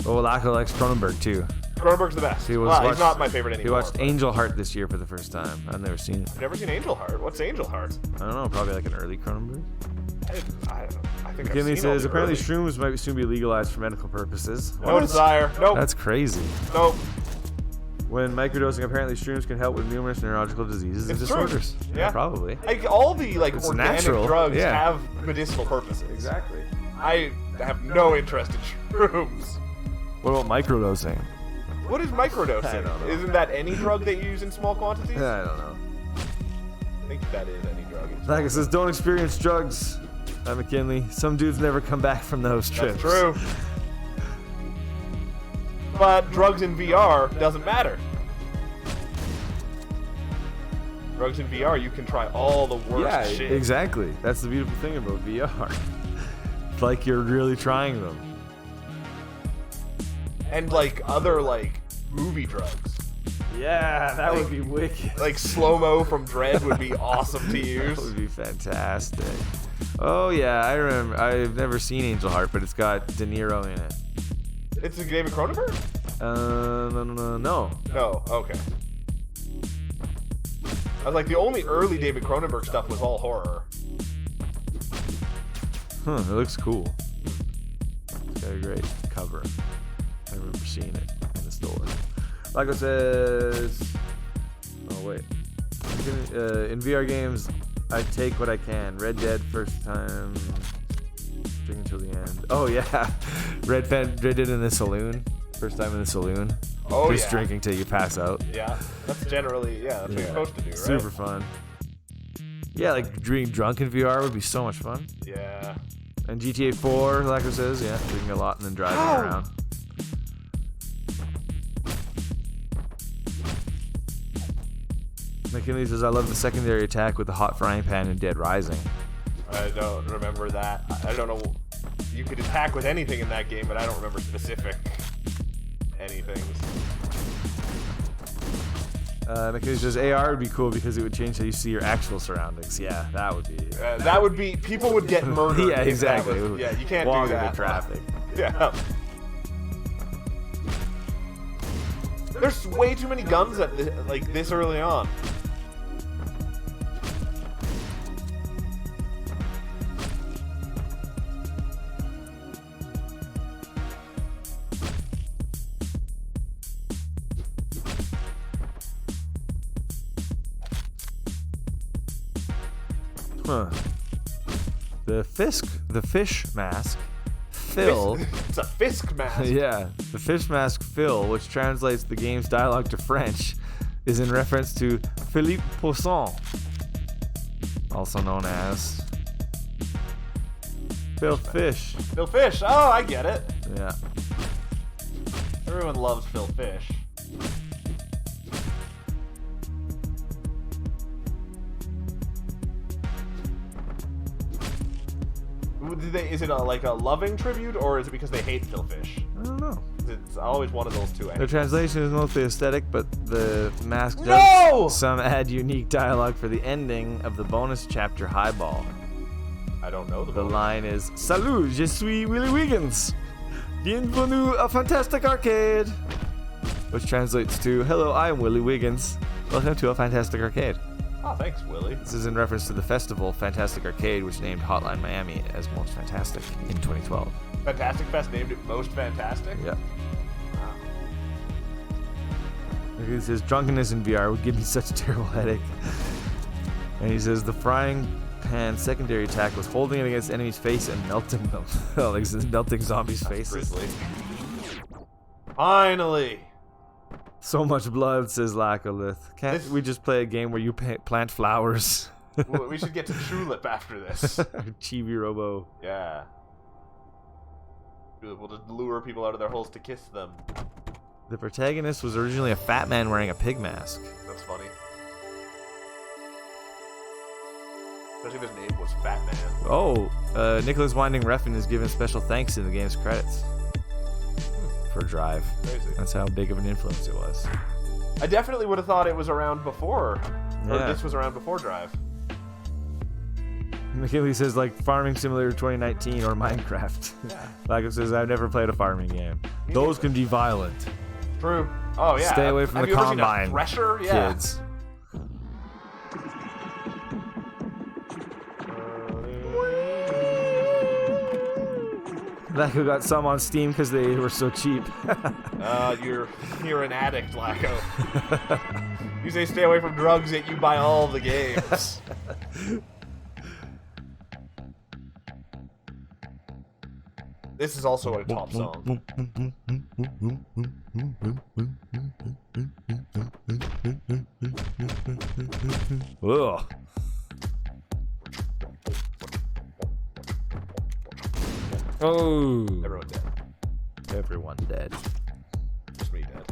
Oh, Lacko likes Cronenberg too. Cronenberg's the best. He's He's not my favorite He anymore. watched Angel Heart this year for the first time. I've never seen it. I've never seen Angel Heart. What's Angel Heart? I don't know, probably like an early Cronenberg. I don't know. I think I've McKinley seen all says the apparently early. shrooms might soon be legalized for medical purposes. No What? desire. Nope. That's crazy. Nope. When microdosing, apparently shrooms can help with numerous neurological diseases and It's true. disorders. Yeah. Probably. Like all the It's organic natural, drugs yeah. have medicinal purposes. Exactly. I have no interest in shrooms. What about microdosing? What is microdosing? I don't know. Isn't that any drug that you use in small quantities? I don't know. I think that is any drug. Like it says, don't experience drugs. McKinley. Some dudes never come back from those trips. That's true. But drugs in VR doesn't matter. Drugs in VR, you can try all the worst Yeah, shit. exactly. That's the beautiful thing about VR. It's like you're really trying them. And like other movie drugs. Yeah, that would be wicked. Like slow-mo from Dread would be awesome to use. That would be fantastic. Oh yeah, I remember. I've never seen Angel Heart, but it's got De Niro in it. It's a David Cronenberg? No. No, okay. I was like, the only early David Cronenberg stuff was all horror. Huh, it looks cool. It's got a great cover. I remember seeing it in the store. Lago says, oh wait. In VR games, I take what I can. Red Dead first time, drinking till the end. Oh yeah, Red Dead in the saloon. First time in the saloon. Oh Just yeah. drinking till you pass out. Yeah, that's generally, that's what you're supposed to do, right? Super fun. Yeah, like being drunk in VR would be so much fun. Yeah. And GTA 4, like it says, yeah, drinking a lot and then driving around. McKinley says, I love the secondary attack with the hot frying pan in Dead Rising. I don't remember that. I don't know. You could attack with anything in that game, but I don't remember specific anything. McKinley says, AR would be cool because it would change how you see your actual surroundings. Yeah, that would be... People would get murdered. Yeah, if that exactly. was- yeah, you can't Walk do into that. traffic. Yeah. There's way too many guns at this early on. Huh. The fish mask, Phil. It's a Fisk mask. Yeah, the fish mask Phil, which translates the game's dialogue to French, is in reference to Philippe Poisson, also known as Phil Fish. Phil Fish. Oh, I get it. Yeah. Everyone loves Phil Fish. Is it like a loving tribute, or is it because they hate Phil Fish? I don't know. It's always one of those two. The translation is mostly aesthetic, but the mask does No! some add unique dialogue for the ending of the bonus chapter Highball. I don't know The line is Salut, je suis Willy Wiggins. Bienvenue à Fantastic Arcade. Which translates to Hello, I'm Willy Wiggins. Welcome to a Fantastic Arcade. Oh, thanks, Willie. This is in reference to the festival Fantastic Arcade, which named Hotline Miami as Most Fantastic in 2012. Fantastic Fest named it Most Fantastic? Yeah. Wow. He says, drunkenness in VR would give me such a terrible headache. And he says, the frying pan secondary attack was holding it against enemies' face and melting them. Oh, like melting zombies' faces. Grizzly. Finally! So much blood, says Lacolith. Can't we just play a game where you plant flowers? We should get to Tulip after this. Chibi Robo. Yeah. We'll just lure people out of their holes to kiss them. The protagonist was originally a fat man wearing a pig mask. That's funny. Especially if his name was Fat Man. Oh, Nicholas Winding Refn is given special thanks in the game's credits. For Drive. Crazy. That's how big of an influence it was. I definitely would have thought it was around before. Or Yeah. this was around before Drive. McKinley says, like, Farming Simulator 2019 or Minecraft. Yeah. Like it says, I've never played a farming game. Those can be violent. True. Oh, yeah. Stay away from Have the you ever seen a combine, thresher? Yeah. kids. Lacko got some on Steam because they were so cheap. You're an addict, Lacko. You say stay away from drugs, yet you buy all the games. This is also a top song. Ugh. Oh. Everyone dead. Everyone dead. Just me dead.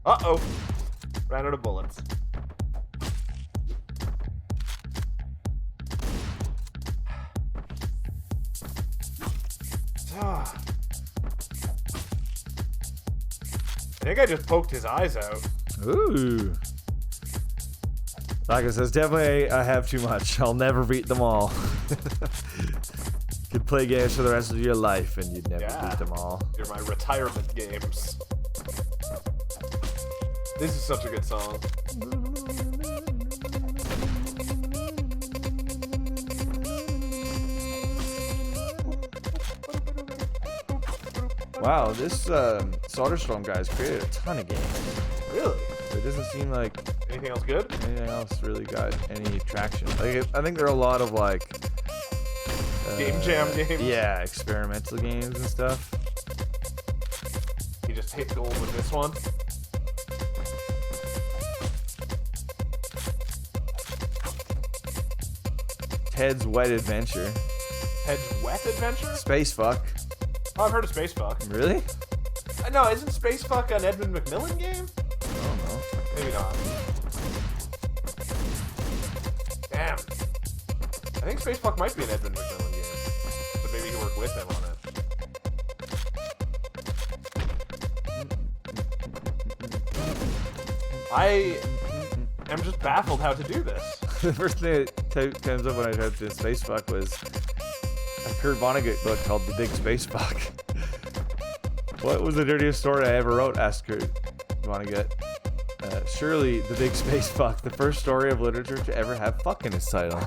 Uh-oh. Ran out of bullets. Ah. I think I just poked his eyes out. Ooh. Like it says, definitely I have too much. I'll never beat them all. Could play games for the rest of your life and you'd never beat them all. You're my retirement games. This is such a good song. Wow, this Soderstrom guy's created a ton of games. Really? It doesn't seem like Anything else good? anything else really got any traction. Like, I think there are a lot of like Game Jam games? Yeah, experimental games and stuff. He just hit gold with this one. Ted's Wet Adventure. Ted's Wet Adventure? Space Fuck. Oh, I've heard of Space Fuck. Really? No, isn't Space Fuck an Edmund McMillan game? I don't know. Maybe not. Damn. I think Space Fuck might be an Edmund McMillan game. But maybe he worked with him on it. I am just baffled how to do this. The first thing that comes up when I typed in Space Fuck was a Kurt Vonnegut book called The Big Space Fuck. What was the dirtiest story I ever wrote? Asked Kurt Vonnegut. Surely The Big Space Fuck, the first story of literature to ever have fuck in its title.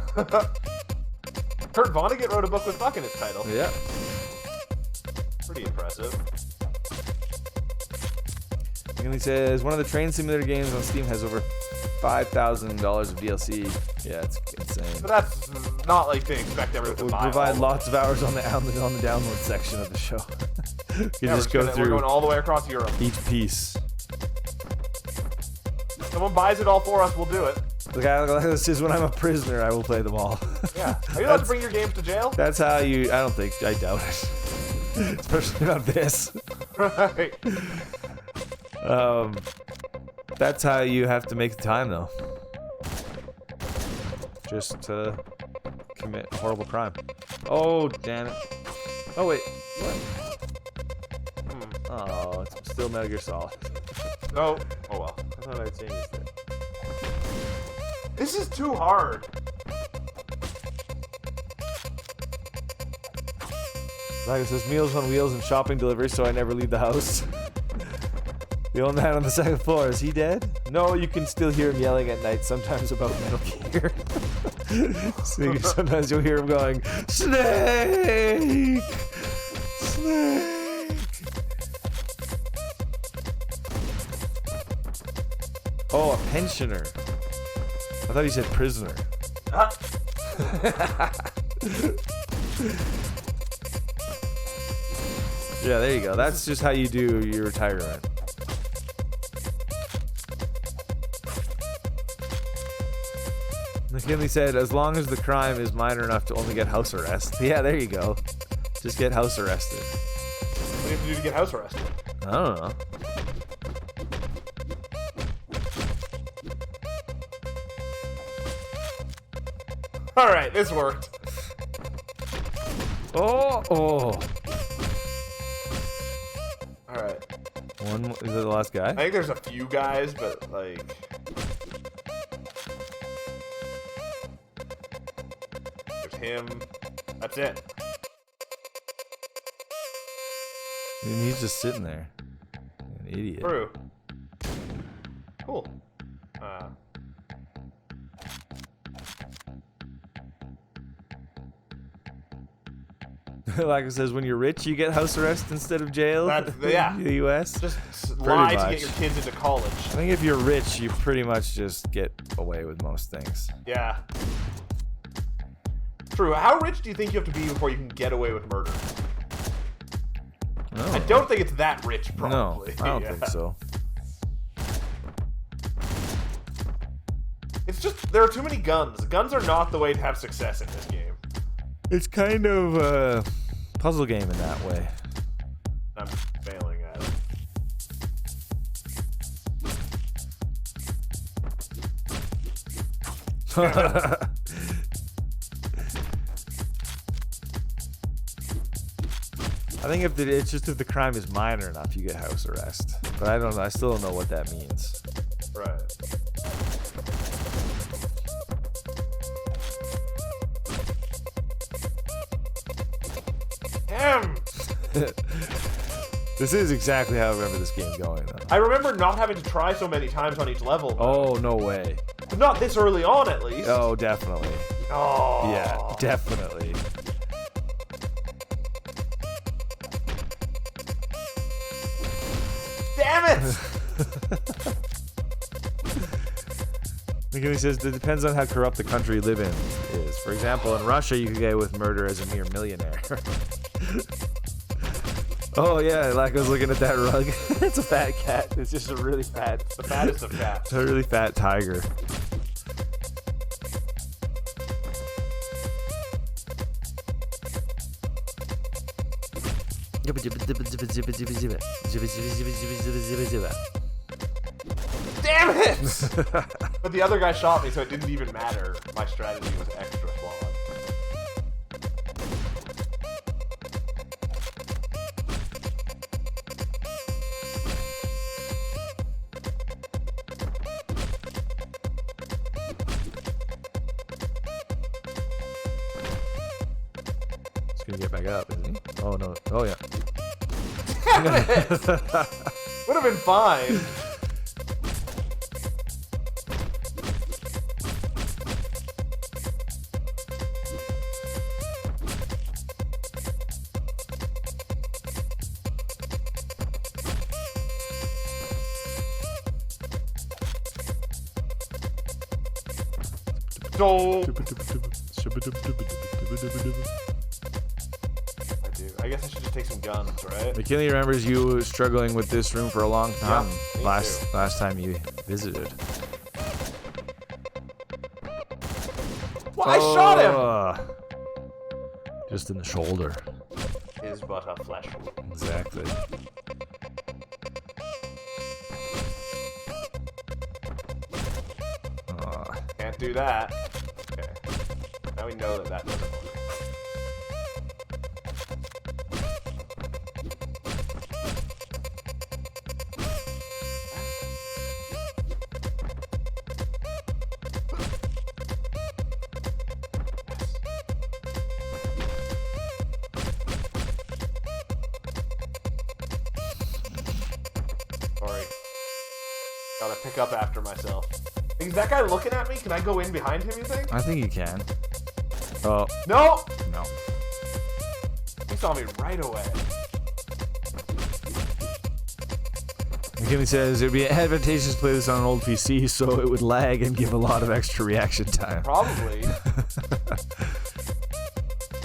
Kurt Vonnegut wrote a book with fuck in its title. Yeah. Pretty impressive. And he says, one of the train simulator games on Steam has over $5,000 of DLC. Yeah, it's insane. But that's not like they expect everyone to We'll buy provide all lots of hours on the download section of the show. You Yeah, just go we're through going all the way across Europe. each piece. Someone buys it all for us, we'll do it. The guy this is when I'm a prisoner, I will play them all. Yeah. Are you allowed to bring your games to jail? That's how you. I doubt it. Especially not this. Right. That's how you have to make the time, though. Just to commit a horrible crime. Oh, damn it. Oh, wait. What? Oh, it's still Metal Gear Solid. No. Oh well. I thought I'd seen this there. This is too hard. Like it says, Meals on Wheels and shopping delivery, so I never leave the house. The old man on the second floor, is he dead? No, you can still hear him yelling at night, sometimes about Metal Gear. So sometimes you'll hear him going, Snake! Snake! Oh, a pensioner. I thought he said prisoner. Yeah, there you go. That's just how you do your retirement. McKinley said, as long as the crime is minor enough to only get house arrest. Yeah, there you go. Just get house arrested. What do you have to do to get house arrested? I don't know. Alright, this worked. Oh! Alright. One, is that the last guy? I think there's a few guys, but like... There's him. That's it. I mean, he's just sitting there. An idiot. True. Cool. Like it says, when you're rich, you get house arrest instead of jail. Yeah. In the U.S. Just lie to get your kids into college. I think if you're rich, you pretty much just get away with most things. Yeah. True. How rich do you think you have to be before you can get away with murder? No. I don't think it's that rich, probably. No, I don't think so. It's just, there are too many guns. Guns are not the way to have success in this game. It's kind of a puzzle game in that way. I'm failing at it. I think it's just if the crime is minor enough, you get house arrest. But I don't know. I still don't know what that means. Right. Damn! This is exactly how I remember this game going, though. I remember not having to try so many times on each level. Oh, no way. Not this early on, at least. Oh, definitely. Oh. Yeah, definitely. Damn it! McKinney says it depends on how corrupt the country you live in is. For example, in Russia, you could get away with murder as a mere millionaire. Oh yeah, like I was looking at that rug. It's a fat cat. It's just a really fat. The fattest of cats. It's a really fat tiger. Damn it! But the other guy shot me, so it didn't even matter. My strategy was extra flawed. He's gonna get back up, isn't he? Oh no. Oh yeah. Damn it! Would have been fine. So... I guess I should just take some guns, right? McKinley remembers you struggling with this room for a long time. Yeah, me last time you visited. Well, I shot him! Just in the shoulder. Is but a flesh wound. Exactly. Can't do that. Okay. Now we know that that doesn't work. Gotta pick up after myself. Is that guy looking at me? Can I go in behind him, you think? I think you can. Oh. No! No. He saw me right away. McKinley says it would be advantageous to play this on an old PC, so it would lag and give a lot of extra reaction time. Probably.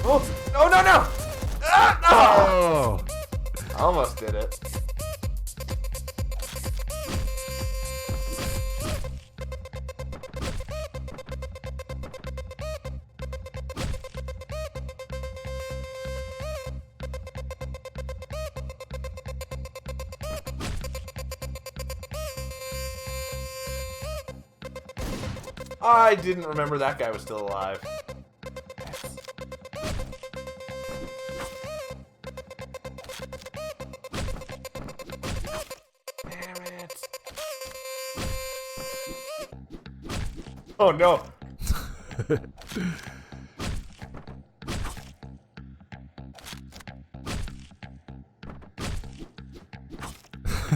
Oh! No, no, no! Ah, no! Oh! I almost did it. I didn't remember that guy was still alive. Damn it. Oh no.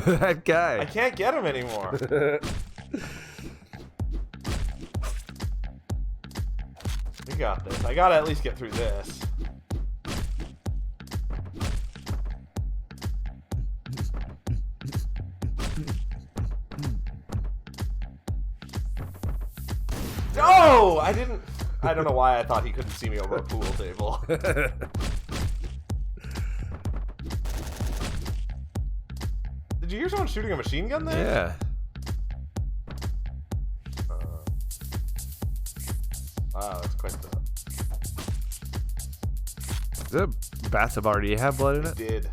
That guy. I can't get him anymore. We got this. I gotta at least get through this. No! I didn't. I don't know why I thought he couldn't see me over a pool table. Did you hear someone shooting a machine gun there? Yeah. Wow, that's quite the... Does the bathtub already have blood in it? It did.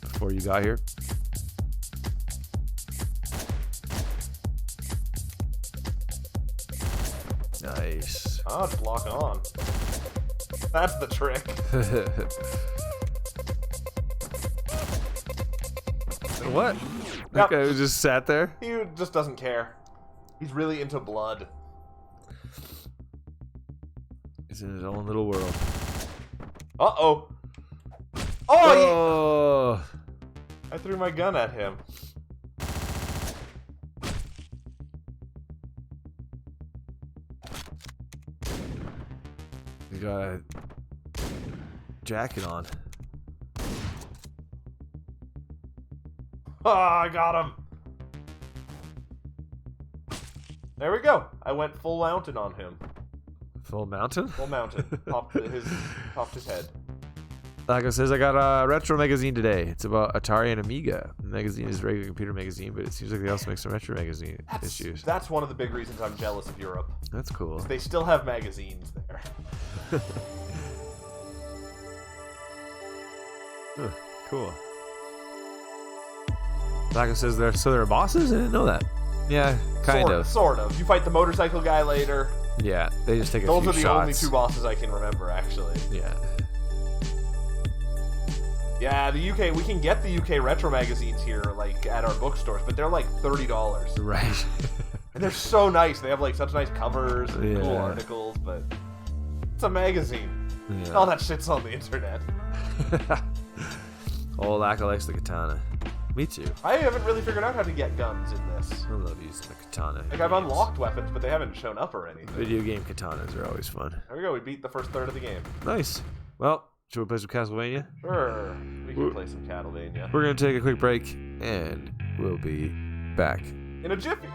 Before you got here? Nice. Oh, just lock on. That's the trick. What? Yep. That guy who just sat there? He just doesn't care. He's really into blood. He's in his own little world. Uh-oh. Oh! Oh! I threw my gun at him. He got a jacket on. Oh, I got him. There we go. I went full mountain on him. Full mountain? Full mountain. Popped his head. Taco says, I got a retro magazine today. It's about Atari and Amiga. The magazine is a regular computer magazine, but it seems like they also make some retro magazine issues. That's one of the big reasons I'm jealous of Europe. That's cool. They still have magazines there. Huh, cool. Taco says there are bosses? I didn't know that. Yeah, kind of. Sort of. You fight the motorcycle guy later. Yeah, they just take a Those few are the shots. only two bosses I can remember, actually. Yeah. Yeah, the UK, we can get the UK retro magazines here, like, at our bookstores, but they're like $30. Right. And they're so nice. They have, like, such nice covers and Yeah. cool articles, but it's a magazine. Yeah. All that shit's on the internet. Oh, Laka likes the katana. Me too. I haven't really figured out how to get guns in this. I love using the katana. Like, I've unlocked weapons, but they haven't shown up or anything. Video game katanas are always fun. There we go, we beat the first third of the game. Nice. Well, should we play some Castlevania? Sure, we can play some Castlevania. We're going to take a quick break, and we'll be back. In a jiffy.